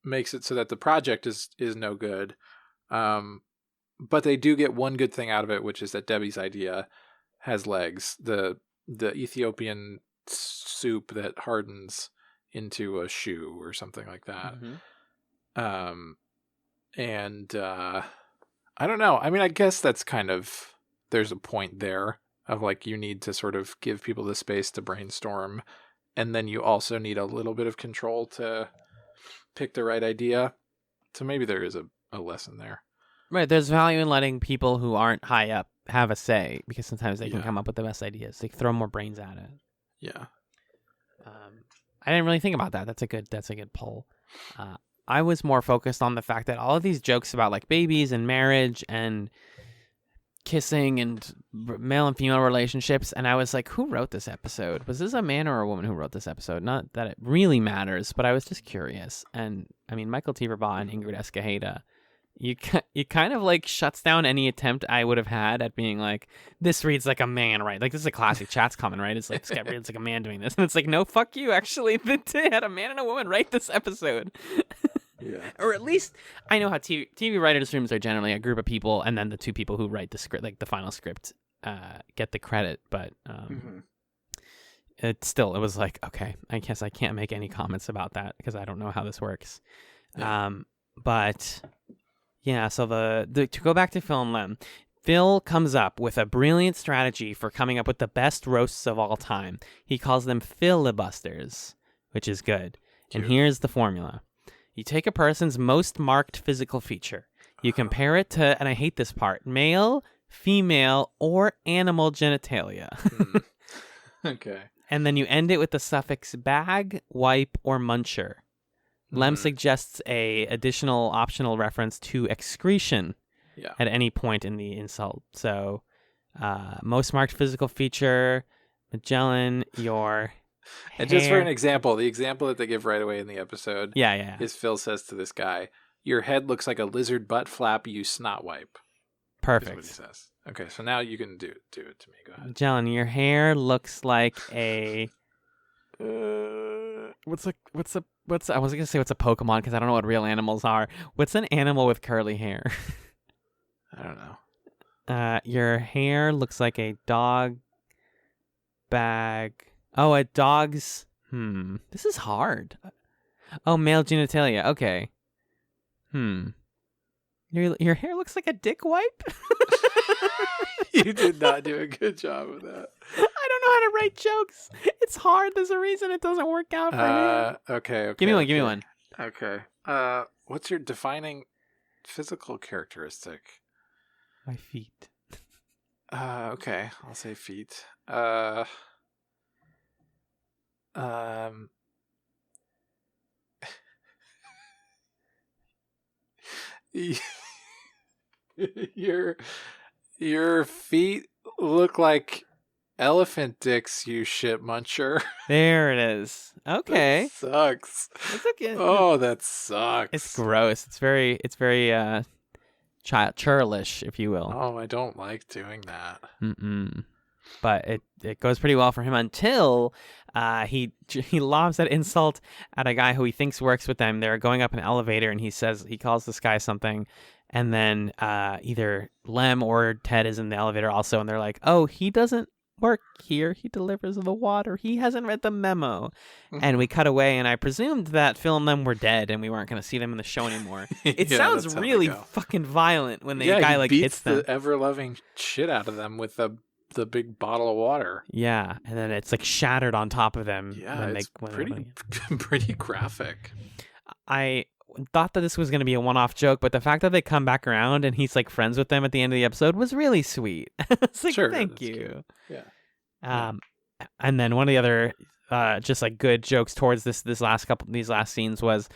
makes it so that the project is no good. But they do get one good thing out of it, which is that Debbie's idea has legs. The Ethiopian soup that hardens into a shoe or something like that. Mm-hmm. And I don't know. I mean, I guess that's kind of, there's a point there of like, you need to sort of give people the space to brainstorm. And then you also need a little bit of control to pick the right idea. So maybe there is a lesson there. Right. There's value in letting people who aren't high up have a say, because sometimes they can come up with the best ideas. They throw more brains at it. Yeah. I didn't really think about that. That's a good poll. I was more focused on the fact that all of these jokes about like babies and marriage and kissing and male and female relationships, and I was like, who wrote this episode? Was this a man or a woman who wrote this episode? Not that it really matters, but I was just curious. And I mean, Michael T. Verbaugh and Ingrid Escajeda, you kind of like shuts down any attempt I would have had at being like, this reads like a man, right? Like, this is a classic Chats comment, right? It's like, this reads like a man doing this, and it's like, no, fuck you. Actually, they had a man and a woman write this episode. Yeah. Or at least I know how TV writers' rooms are generally a group of people, and then the two people who write the script, like the final script, get the credit. But it was like, okay, I guess I can't make any comments about that because I don't know how this works. Yeah. But Yeah, so to go back to Phil and Lem, Phil comes up with a brilliant strategy for coming up with the best roasts of all time. He calls them filibusters, which is good. Cute. And here's the formula. You take a person's most marked physical feature. You compare it to, and I hate this part, male, female, or animal genitalia. Okay. And then you end it with the suffix bag, wipe, or muncher. Lem suggests a additional optional reference to excretion at any point in the insult. So, most marked physical feature, Magellan, your And just for hair. an example, the example that they give right away in the episode is Phil says to this guy, your head looks like a lizard butt flap, you snot wipe. Perfect. Is what he says. Okay, so now you can do it to me. Go ahead. Magellan, your hair looks like a... what's I wasn't gonna say what's a Pokemon because I don't know what real animals are. What's an animal with curly hair? I don't know. Your hair looks like a dog bag. Oh, a dog's. This is hard. Oh, male genitalia. Okay. Your hair looks like a dick wipe. You did not do a good job of that. I don't know how to write jokes. It's hard. There's a reason it doesn't work out for me. Okay. Give me one. Okay. What's your defining physical characteristic? My feet. Okay. I'll say feet. Your feet look like elephant dicks, you shit muncher. There it is. Okay. That sucks. It's okay. Oh, that sucks. It's gross. It's very churlish, if you will. Oh, I don't like doing that. But it goes pretty well for him until he lobs that insult at a guy who he thinks works with them. They're going up an elevator, and he calls this guy something, and then either Lem or Ted is in the elevator also, and they're like, "Oh, he doesn't work here. He delivers the water. He hasn't read the memo." And we cut away, and I presumed that Phil and Lem were dead, and we weren't going to see them in the show anymore. It sounds really fucking violent when the guy like hits them. The ever-loving shit out of them with the big bottle of water. Yeah, and then it's like shattered on top of them. Yeah, it's pretty graphic. I thought that this was going to be a one-off joke, but the fact that they come back around and he's like friends with them at the end of the episode was really sweet. It's like, thank you. Cute. Yeah. And then one of the other just like good jokes towards these last scenes was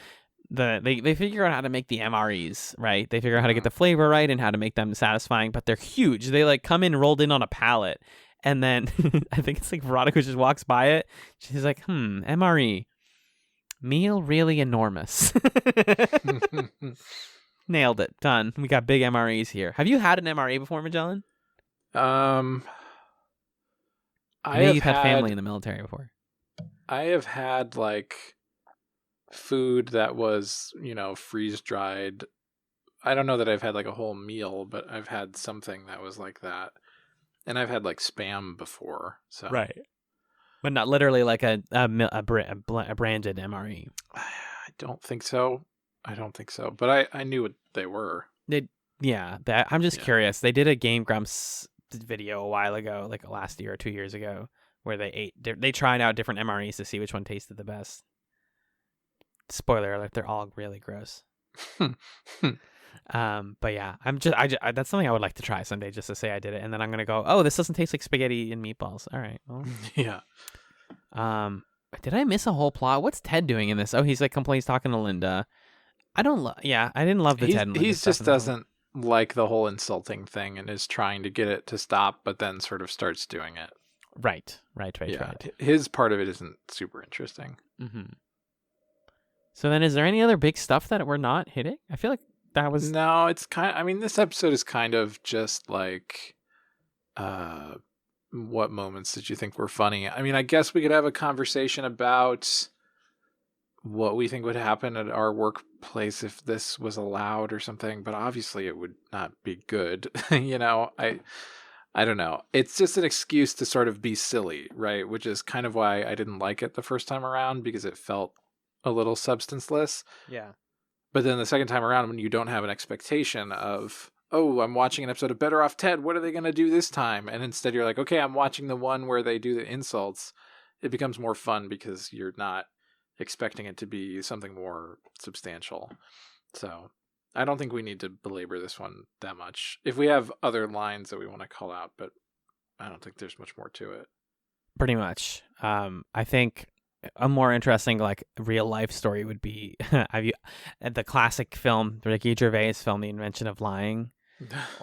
they figure out how to make the MREs, right? They figure out how to get the flavor right and how to make them satisfying, but they're huge. They like come in rolled in on a pallet, and then I think it's like Veronica just walks by it. She's like, MRE. Meal really enormous. Nailed it. Done. We got big MREs here. Have you had an MRE before, Magellan? I know you've had family in the military before. I have had like food that was, freeze dried. I don't know that I've had like a whole meal, but I've had something that was like that. And I've had like Spam before. So right. But not literally like a branded MRE. I don't think so. But I knew what they were. I'm just curious. They did a Game Grumps video a while ago, like last year or 2 years ago, where they tried out different MREs to see which one tasted the best. Spoiler alert, they're all really gross. But yeah, that's something I would like to try someday, just to say I did it, and then I'm gonna go, oh, this doesn't taste like spaghetti and meatballs. All right, well, yeah. Did I miss a whole plot? What's Ted doing in this? Oh, he's like he's talking to Linda. I didn't love the Ted and Linda he stuff just doesn't like the whole insulting thing and is trying to get it to stop, but then sort of starts doing it. Right. His part of it isn't super interesting. Mm-hmm. So then, is there any other big stuff that we're not hitting? I feel like that was... No, it's this episode is kind of just like, what moments did you think were funny? I mean, I guess we could have a conversation about what we think would happen at our workplace if this was allowed or something, but obviously it would not be good. I don't know. It's just an excuse to sort of be silly, right? Which is kind of why I didn't like it the first time around, because it felt a little substanceless. Yeah. But then the second time around, when you don't have an expectation of, oh, I'm watching an episode of Better Off Ted, what are they going to do this time? And instead you're like, okay, I'm watching the one where they do the insults. It becomes more fun because you're not expecting it to be something more substantial. So I don't think we need to belabor this one that much. If we have other lines that we want to call out, but I don't think there's much more to it. Pretty much. I think a more interesting, like, real life story would be the classic film, the Ricky Gervais film, The Invention of Lying,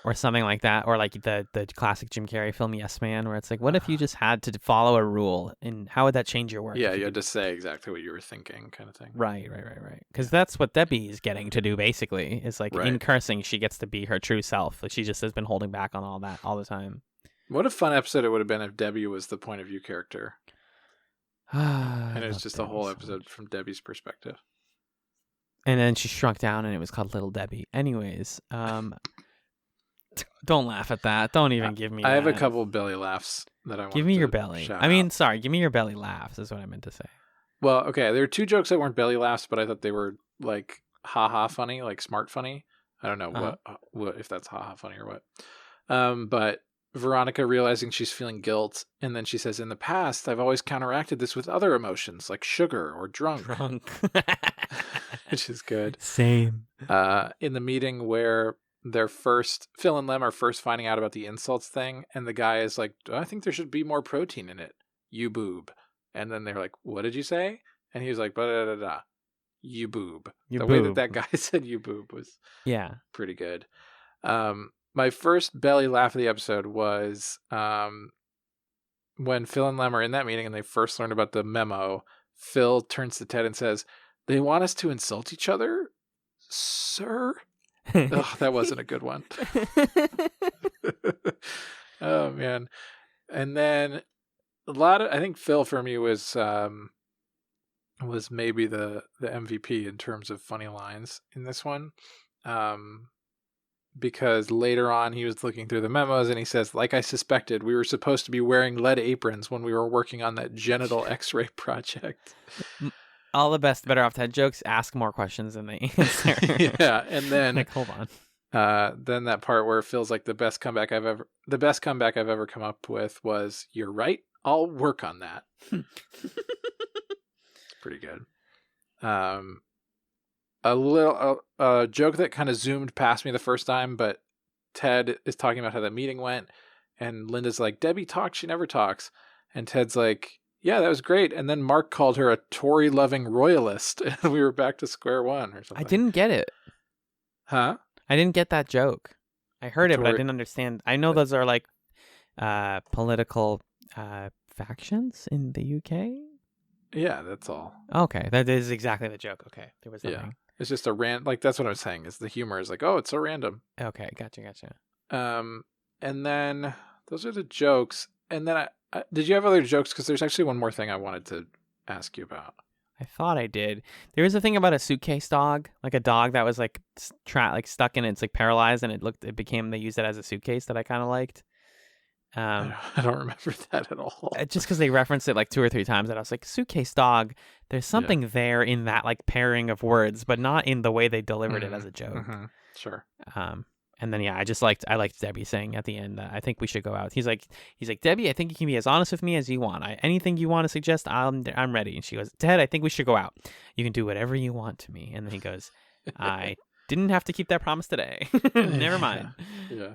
or something like that, or like the classic Jim Carrey film, Yes Man, where it's like, what if you just had to follow a rule, and how would that change your work? Yeah, you had to say exactly what you were thinking, kind of thing. Right. Because that's what Debbie is getting to do, basically. Is like, in cursing, she gets to be her true self. Like, she just has been holding back on all that all the time. What a fun episode it would have been if Debbie was the point of view character. And it's just a whole episode from Debbie's perspective. And then she shrunk down and it was called Little Debbie. Anyways, don't laugh at that. Don't even give me I have a that. couple belly laughs that I want to Give me your belly. shout I mean, out. sorry, give me your belly laughs is what I meant to say. Well, okay, there are two jokes that weren't belly laughs, but I thought they were like ha-ha funny, like smart funny. I don't know what if that's ha-ha funny or what. But Veronica realizing she's feeling guilt, and then she says, in the past, I've always counteracted this with other emotions, like sugar or drunk. Which is good. Same. In the meeting where Phil and Lem are first finding out about the insults thing, and the guy is like, I think there should be more protein in it. You boob. And then they're like, what did you say? And he was like, da-da-da-da. You boob. Way that guy said you boob was pretty good. My first belly laugh of the episode was when Phil and Lem are in that meeting and they first learned about the memo. Phil turns to Ted and says, they want us to insult each other, sir? Oh, that wasn't a good one. Oh, man. And then I think Phil for me was maybe the MVP in terms of funny lines in this one. Because later on he was looking through the memos and he says, like I suspected, we were supposed to be wearing lead aprons when we were working on that genital x-ray project. All the best Better Off Ted jokes ask more questions than they answer. Yeah, and then like, hold on. Then that part where it feels like the best comeback I've ever come up with was, you're right, I'll work on that. It's pretty good. A joke that kind of zoomed past me the first time, but Ted is talking about how the meeting went, and Linda's like, Debbie talks, she never talks. And Ted's like, yeah, that was great. And then Mark called her a Tory-loving royalist, and we were back to square one or something. I didn't get it. Huh? I didn't get that joke. I heard it, but I didn't understand. I know those are like political factions in the UK. Yeah, that's all. Okay, that is exactly the joke. Okay, there was nothing. Yeah. It's just that's what I was saying, is the humor is like, oh, it's so random. Okay, gotcha. And then those are the jokes. And then did you have other jokes? Because there's actually one more thing I wanted to ask you about. I thought I did. There was a thing about a suitcase dog, like a dog that was like stuck in it, it's like paralyzed, and they used it as a suitcase that I kind of liked. I don't remember that at all. Just because they referenced it like 2 or 3 times, and I was like, suitcase dog. There's something there in that like pairing of words, but not in the way they delivered it as a joke. Mm-hmm. Sure. And then I liked Debbie saying at the end, I think we should go out. He's like, Debbie, I think you can be as honest with me as you want. Anything you want to suggest, I'm ready. And she goes, Ted, I think we should go out. You can do whatever you want to me. And then he goes, I didn't have to keep that promise today. Never mind. Yeah.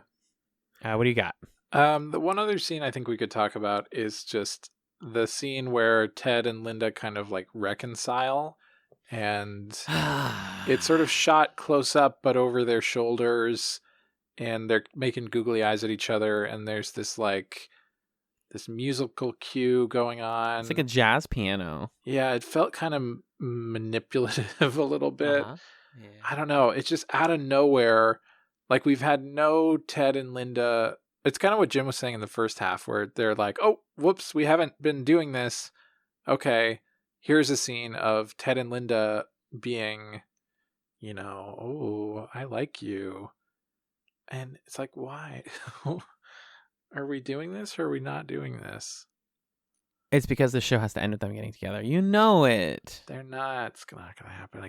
What do you got? The one other scene I think we could talk about is just the scene where Ted and Linda kind of like reconcile, and it's sort of shot close up but over their shoulders, and they're making googly eyes at each other, and there's this musical cue going on. It's like a jazz piano. Yeah, it felt kind of manipulative a little bit. Yeah. I don't know, it's just out of nowhere. Like, we've had no Ted and Linda. It's kind of what Jim was saying in the first half, where they're like, oh, whoops, we haven't been doing this. Okay, here's a scene of Ted and Linda being, oh, I like you. And it's like, why? Are we doing this or are we not doing this? It's because the show has to end with them getting together. You know it. They're not. It's not gonna happen.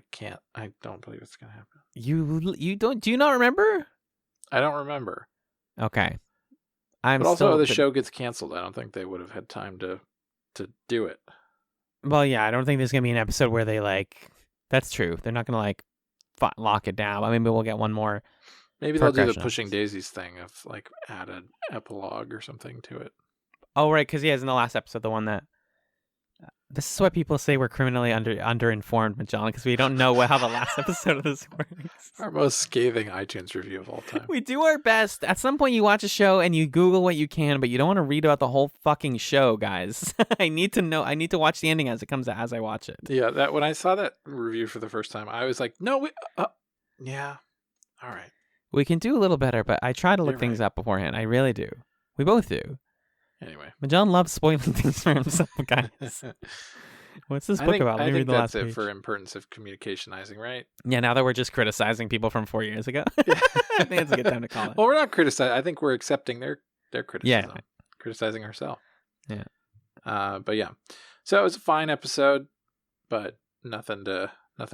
I don't believe it's gonna happen. You don't? Do you not remember? I don't remember. Okay. But also, the show gets canceled. I don't think they would have had time to do it. Well, yeah, I don't think there's gonna be an episode where they like. That's true. They're not gonna like lock it down. I mean, maybe we'll get one more. Maybe they'll do the Pushing Daisies thing of like add an epilogue or something to it. Oh, right, because he has in the last episode the one that. This is what people say we're criminally underinformed, Magellan, because we don't know how the last episode of this works. Our most scathing iTunes review of all time. We do our best. At some point, you watch a show and you Google what you can, but you don't want to read about the whole fucking show, guys. I need to know. I need to watch the ending as it comes out, as I watch it. Yeah, that when I saw that review for the first time, I was like, no, yeah, all right. We can do a little better, but I try to look things up beforehand. I really do. We both do. Anyway, Magellan loves spoiling things for himself, guys. What's this book about? Let me read the last page. I think that's it for Impertence of Communicationizing, right? Yeah, now that we're just criticizing people from 4 years ago. I think it's a good time to call it. Well, we're not criticizing. I think we're accepting their criticism. Yeah. Criticizing ourselves. Yeah. But yeah. So it was a fine episode, but nothing to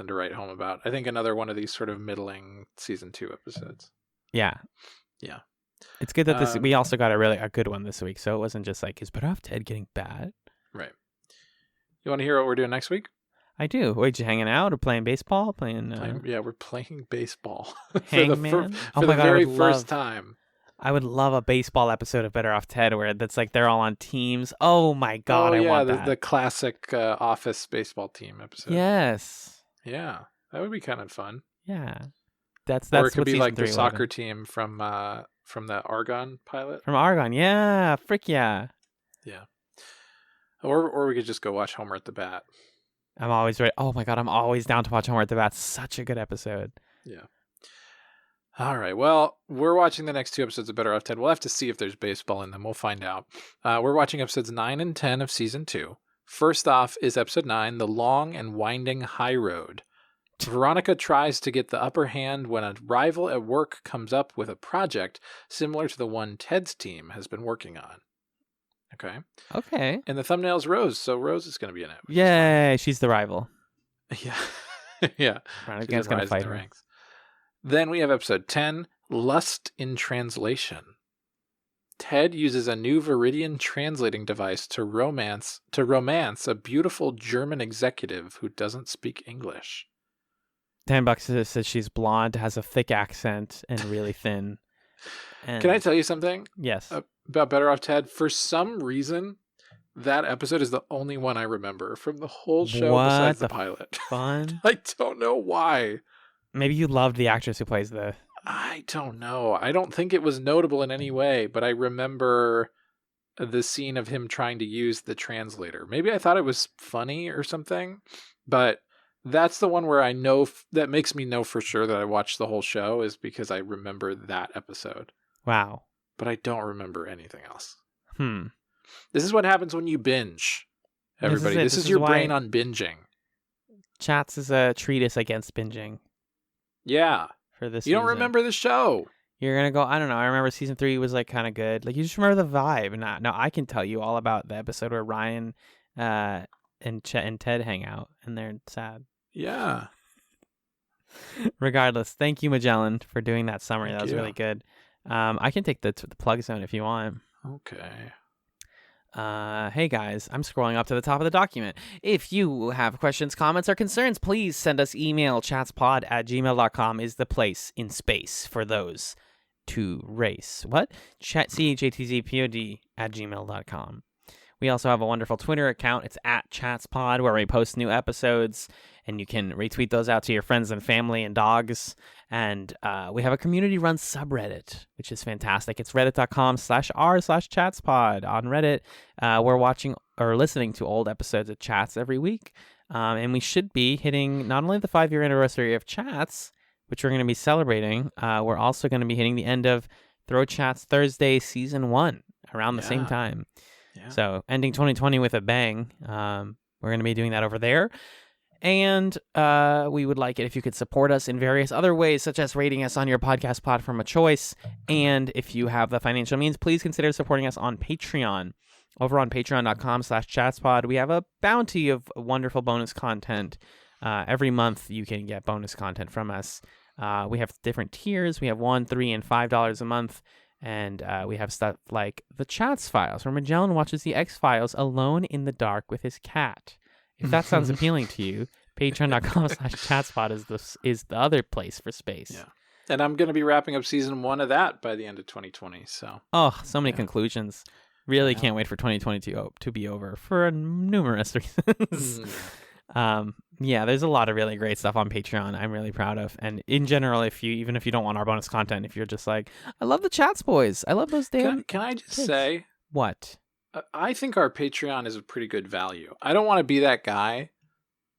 write home about. I think another one of these sort of middling season 2 episodes. Yeah. Yeah. It's good that we also got a good one this week, so it wasn't just like, is Better Off Ted getting bad? Right. You want to hear what we're doing next week? I do. We're just hanging out or playing baseball? Yeah, we're playing baseball. Hangman? For the very first time. I would love a baseball episode of Better Off Ted where that's like they're all on teams. Oh my God, I want that. The classic Office baseball team episode. Yes. Yeah, that would be kind of fun. Yeah. That's or it could be like the soccer team from the Argon pilot. From Argon, yeah. Frick yeah. Yeah. Or we could just go watch Homer at the Bat. I'm always ready. Oh my God, I'm always down to watch Homer at the Bat. Such a good episode. Yeah. All right. Well, we're watching the next 2 episodes of Better Off Ted. We'll have to see if there's baseball in them. We'll find out. We're watching episodes 9 and 10 of season 2. First off is episode 9, The Long and Winding High Road. Veronica tries to get the upper hand when a rival at work comes up with a project similar to the one Ted's team has been working on. Okay. And the thumbnail's Rose, so Rose is going to be in it. Yay, she's the rival. Yeah. Yeah. Veronica's going to fight her. Ranks. Then we have episode 10, Lust in Translation. Ted uses a new Viridian translating device to romance a beautiful German executive who doesn't speak English. $10 says she's blonde, has a thick accent, and really thin. And can I tell you something? Yes. About Better Off Ted? For some reason, that episode is the only one I remember from the whole show besides the pilot. Fun. I don't know why. Maybe you loved the actress who plays the... I don't know. I don't think it was notable in any way, but I remember the scene of him trying to use the translator. Maybe I thought it was funny or something, but that's the one where I know that makes me know for sure that I watched the whole show is because I remember that episode. Wow. But I don't remember anything else. This is what happens when you binge. Everybody, this is your brain on binging. Chats is a treatise against binging. Yeah. For this you don't remember the show. You're going to go, I don't know. I remember season 3 was like kind of good. Like you just remember the vibe. And now I can tell you all about the episode where Ryan and Ted hang out and they're sad. Yeah. Regardless, thank you, Magellan, for doing that summary. That was really good. I can take the plug zone if you want. Okay. Hey guys, I'm scrolling up to the top of the document. If you have questions, comments, or concerns, please send us email. chatspod@gmail.com is the place in space for those to race. What? chatzpod@gmail.com. We also have a wonderful Twitter account. It's @chatspod, where we post new episodes, and you can retweet those out to your friends and family and dogs. And we have a community-run subreddit, which is fantastic. It's reddit.com/r/chatspod. On Reddit, we're watching or listening to old episodes of Chats every week. And we should be hitting not only the 5-year anniversary of Chats, which we're going to be celebrating, we're also going to be hitting the end of Throw Chats Thursday Season 1 around the same time. Yeah. So ending 2020 with a bang. We're going to be doing that over there. And we would like it if you could support us in various other ways, such as rating us on your podcast platform of choice. And if you have the financial means, please consider supporting us on Patreon. Over on patreon.com/chatspod, we have a bounty of wonderful bonus content. Every month you can get bonus content from us. We have different tiers. We have $1, $3, and $5 a month. And we have stuff like the Chats Files, where Magellan watches the X-Files alone in the dark with his cat. If that sounds appealing to you, patreon.com/chatspot is the other place for space. Yeah. And I'm going to be wrapping up season 1 of that by the end of 2020. So so many conclusions. Really can't wait for 2022 to be over for numerous reasons. There's a lot of really great stuff on Patreon I'm really proud of. And in general, even if you don't want our bonus content, if you're just like, I love the Chats boys. I love those damn Can I just kids. say... What? I think our Patreon is a pretty good value. I don't want to be that guy,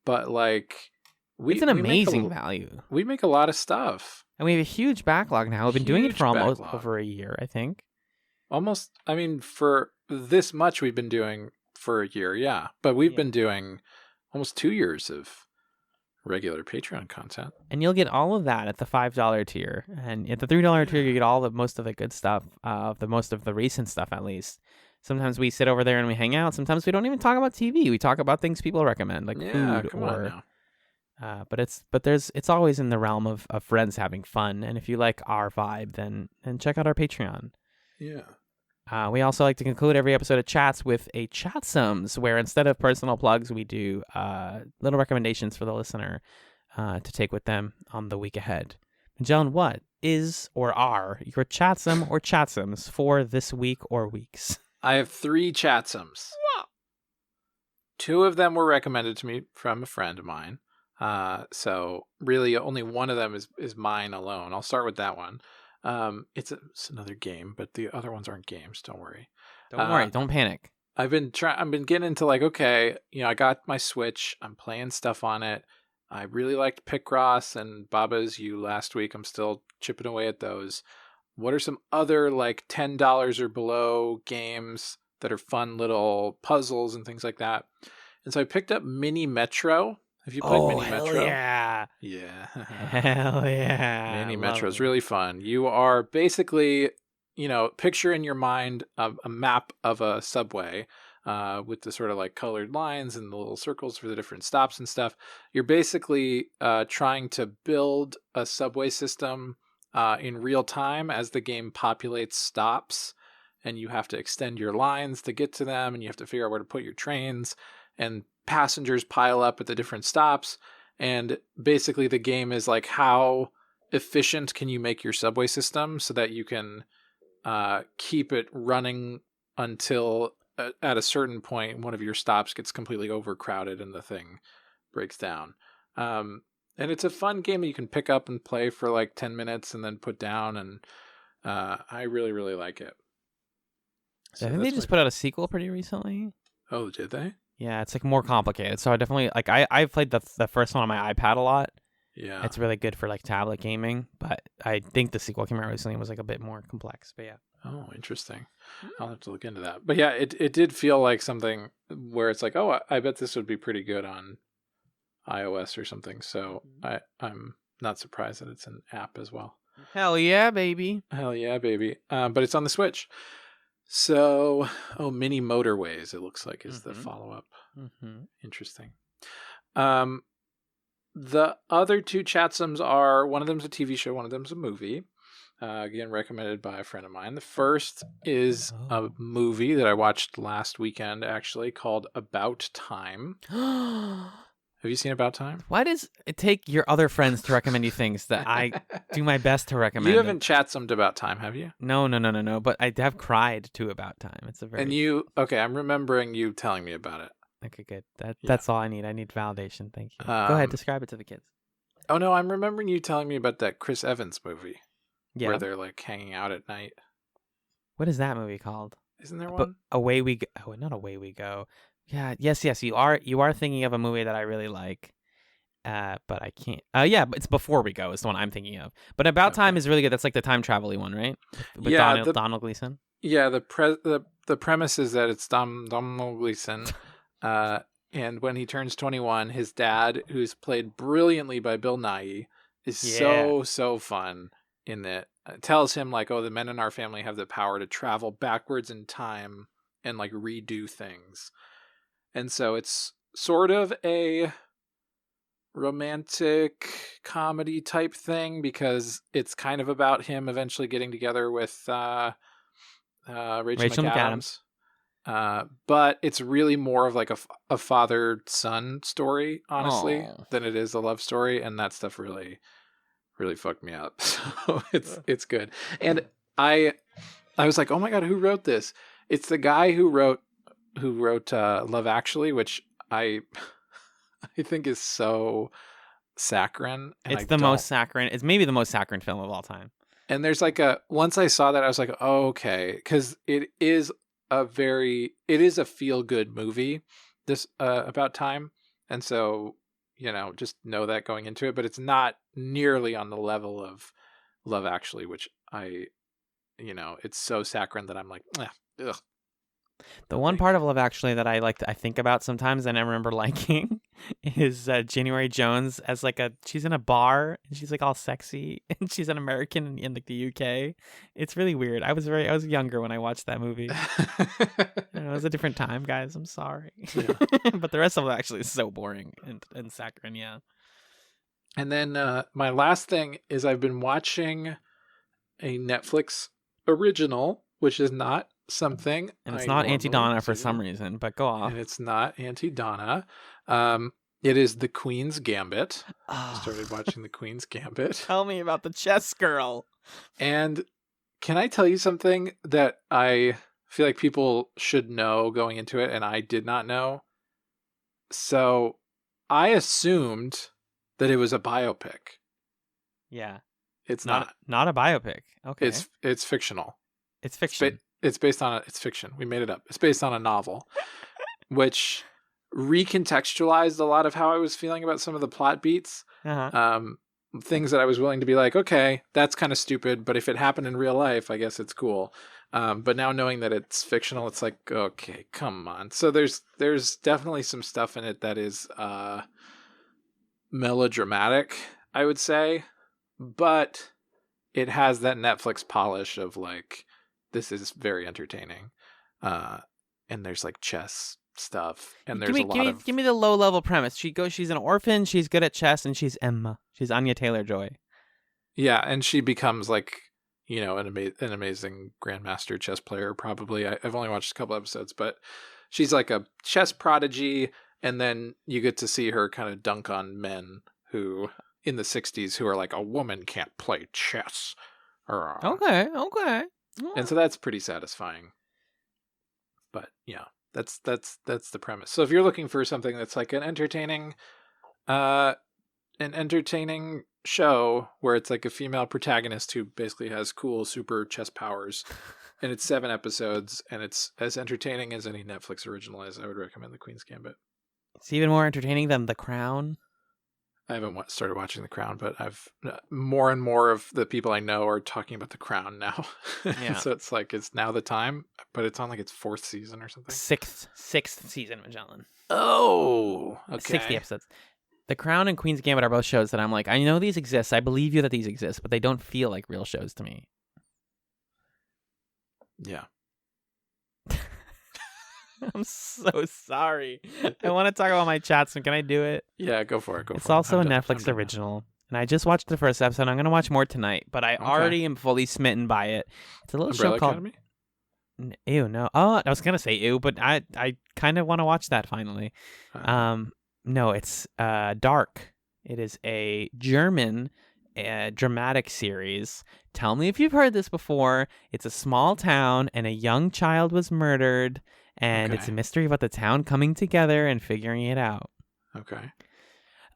but like... It's an amazing value. We make a lot of stuff. And we have a huge backlog now. We've been doing it for almost over a year, I think. Almost, I mean, for this much we've been doing for a year, yeah. But we've been doing almost 2 years of regular Patreon content. And you'll get all of that at the $5 tier. And at the $3 tier, you get most of the good stuff, most of the recent stuff at least. Sometimes we sit over there and we hang out. Sometimes we don't even talk about TV. We talk about things people recommend, like food or... But it's always in the realm of friends having fun. And if you like our vibe, then check out our Patreon. Yeah. We also like to conclude every episode of Chats with a Chatsums, where instead of personal plugs, we do little recommendations for the listener to take with them on the week ahead. Magellan, what is or are your Chatsum or Chatsums for this week or weeks? I have 3 Chatsums. 2 of them were recommended to me from a friend of mine. So really only one of them is mine alone. I'll start with that one. It's another game, but the other ones aren't games. Don't worry. Don't worry. Don't panic. I've been getting into like, okay, I got my Switch. I'm playing stuff on it. I really liked Picross and Baba's You last week. I'm still chipping away at those. What are some other like $10 or below games that are fun little puzzles and things like that? And so I picked up Mini Metro. Have you played Mini Metro? Yeah. Yeah. Hell yeah. Mini Metro is really fun. You are basically, picture in your mind a map of a subway with the sort of like colored lines and the little circles for the different stops and stuff. You're basically trying to build a subway system in real time as the game populates stops, and you have to extend your lines to get to them, and you have to figure out where to put your trains, and passengers pile up at the different stops. And basically the game is like, how efficient can you make your subway system so that you can keep it running until at a certain point one of your stops gets completely overcrowded and the thing breaks down. And it's a fun game that you can pick up and play for like 10 minutes and then put down. And I really, really like it. So I think they just put out a sequel pretty recently. Oh, did they? Yeah, it's like more complicated. So I definitely I played the first one on my iPad a lot. Yeah. It's really good for like tablet gaming, but I think the sequel came out recently and was like a bit more complex. But yeah. Oh, interesting. I'll have to look into that. But yeah, it did feel like something where it's like, oh, I bet this would be pretty good on iOS or something. So I'm not surprised that it's an app as well. Hell yeah, baby. Hell yeah, baby. But it's on the Switch. So, Mini Motorways, it looks like, is the follow-up. Mm-hmm. Interesting. The other 2 Chatsums are, one of them's a TV show, one of them's a movie. Again, recommended by a friend of mine. The first is a movie that I watched last weekend, actually, called About Time. Have you seen About Time? Why does it take your other friends to recommend you things that I do my best to recommend? You haven't Chatsumed About Time, have you? No. But I have cried too About Time. It's a very... And okay, I'm remembering you telling me about it. Okay, good. That's all I need. I need validation. Thank you. Go ahead, describe it to the kids. Oh, no, I'm remembering you telling me about that Chris Evans movie. Yeah. Where they're like hanging out at night. What is that movie called? Isn't there one? Away We Go. Oh, not Away We Go. Yeah, yes, you are thinking of a movie that I really like, but I can't. Yeah, but it's Before We Go is the one I'm thinking of. But About Time is really good. That's like the time travel-y one, right? With Donald Gleason. Yeah, the premise is that it's Donald Gleason, And when he turns 21, his dad, who's played brilliantly by Bill Nighy, is Yeah. so fun in it. Tells him like, oh, the men in our family have the power to travel backwards in time and like redo things. And so it's sort of a romantic comedy type thing because it's kind of about him eventually getting together with Rachel McAdams. But it's really more of like a father-son story, honestly, than it is a love story, and that stuff really fucked me up. So it's good. And I was like, oh my god, who wrote this? It's the guy who wrote Love Actually, which I think is so saccharine. And It's the most saccharine. It's maybe the most saccharine film of all time. And there's like once I saw that, I was like, oh, okay, because it is a feel-good movie this about time, and so just know that going into it, but it's not nearly on the level of Love Actually, which it's so saccharine that I'm like, ugh. The one part of Love Actually that I think about sometimes and I remember liking is January Jones as she's in a bar and she's like all sexy and she's an American in like the UK. It's really weird. I was younger when I watched that movie. It was a different time, guys. I'm sorry. Yeah. But the rest of it actually is so boring and saccharine, yeah. And then my last thing is I've been watching a Netflix original, which is not something, and it's not Auntie Donna for some reason, but go off. And it's not Auntie Donna. It is The Queen's Gambit. I started watching The Queen's Gambit. Tell me about the chess girl. And can I tell you something that I feel like people should know going into it, and I did not know? So I assumed that it was a biopic. Yeah. It's not a biopic. Okay. It's fictional. It's fiction. It's based on it's fiction. We made it up. It's based on a novel, which recontextualized a lot of how I was feeling about some of the plot beats. Uh-huh. Things that I was willing to be like, okay, that's kind of stupid, but if it happened in real life, I guess it's cool. But now knowing that it's fictional, it's like, okay, come on. So there's definitely some stuff in it that is melodramatic, I would say, but it has that Netflix polish of like, this is very entertaining. And there's like chess stuff, and there's give me the low level premise. She's an orphan, she's good at chess, and she's Emma. She's Anya Taylor-Joy. Yeah, and she becomes like, an amazing grandmaster chess player, probably. I've only watched a couple episodes, but she's like a chess prodigy, and then you get to see her kind of dunk on men who in the 60s who are like, a woman can't play chess. Okay. And so that's pretty satisfying. But yeah, that's the premise. So if you're looking for something that's like an entertaining show where it's like a female protagonist who basically has cool super chess powers, and it's 7 episodes, and it's as entertaining as any Netflix original is, I would recommend The Queen's Gambit. It's even more entertaining than The Crown. I haven't started watching The Crown, but I've more and more of the people I know are talking about The Crown now. Yeah. So it's like, it's now the time, but it's on like its 4th season or something. Sixth season, Magellan. Oh, okay. 60 episodes. The Crown and Queen's Gambit are both shows that I'm like, I know these exist. I believe you that these exist, but they don't feel like real shows to me. Yeah. I'm so sorry. I want to talk about my chats, and can I do it? Yeah, go for it. It's also a Netflix original, and I just watched the first episode. I'm going to watch more tonight, but I already am fully smitten by it. It's a little show called Academy? Ew, no. Oh, I was going to say ew, but I kind of want to watch that finally. No, it's Dark. It is a German dramatic series. Tell me if you've heard this before. It's a small town, and a young child was murdered. And it's a mystery about the town coming together and figuring it out. Okay.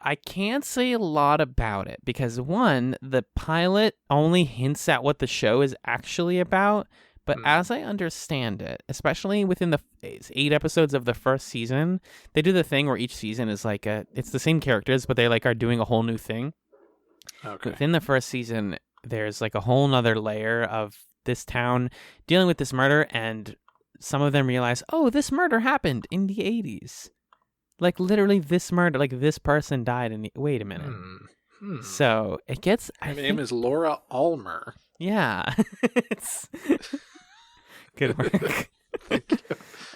I can't say a lot about it because, one, the pilot only hints at what the show is actually about. But as I understand it, especially within the 8 episodes of the first season, they do the thing where each season is like it's the same characters, but they like are doing a whole new thing. Okay. Within the first season, there's like a whole nother layer of this town dealing with this murder, and some of them realize, oh, this murder happened in the 80s. Like literally this murder, like this person died and wait a minute. So it gets Her name is Laura Ulmer. Yeah. It's good work. Thank you.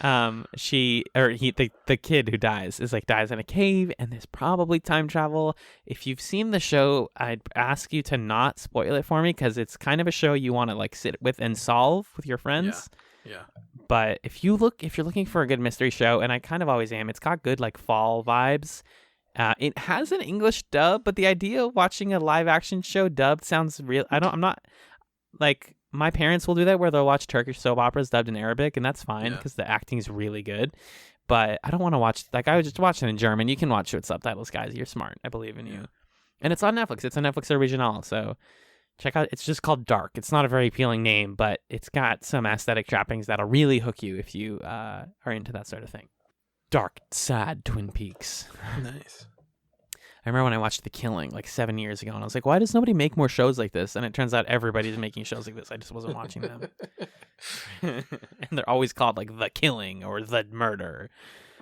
The kid who dies dies in a cave, and there's probably time travel. If you've seen the show, I'd ask you to not spoil it for me, because it's kind of a show you want to like sit with and solve with your friends. Yeah. But if you're looking for a good mystery show, and I kind of always am, it's got good like fall vibes. It has an English dub, but the idea of watching a live action show dubbed sounds real. I'm not like, my parents will do that where they'll watch Turkish soap operas dubbed in Arabic, and that's fine because the acting is really good. But I don't want to watch, like, I was just watching in German. You can watch it with subtitles, guys. You're smart. I believe in you. And it's on Netflix. It's a Netflix original, so check out. It's just called Dark. It's not a very appealing name, but it's got some aesthetic trappings that'll really hook you if you are into that sort of thing. Dark, sad Twin Peaks. Nice. I remember when I watched The Killing like 7 years ago, and I was like, why does nobody make more shows like this? And it turns out everybody's making shows like this. I just wasn't watching them. And they're always called like The Killing or The Murder.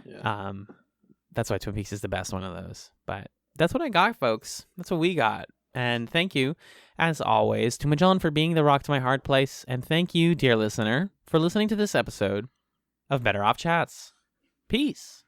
Yeah. That's why Twin Peaks is the best one of those. But that's what I got, folks. That's what we got. And thank you, as always, to Magellan for being the rock to my hard place. And thank you, dear listener, for listening to this episode of Better Off Chats. Peace.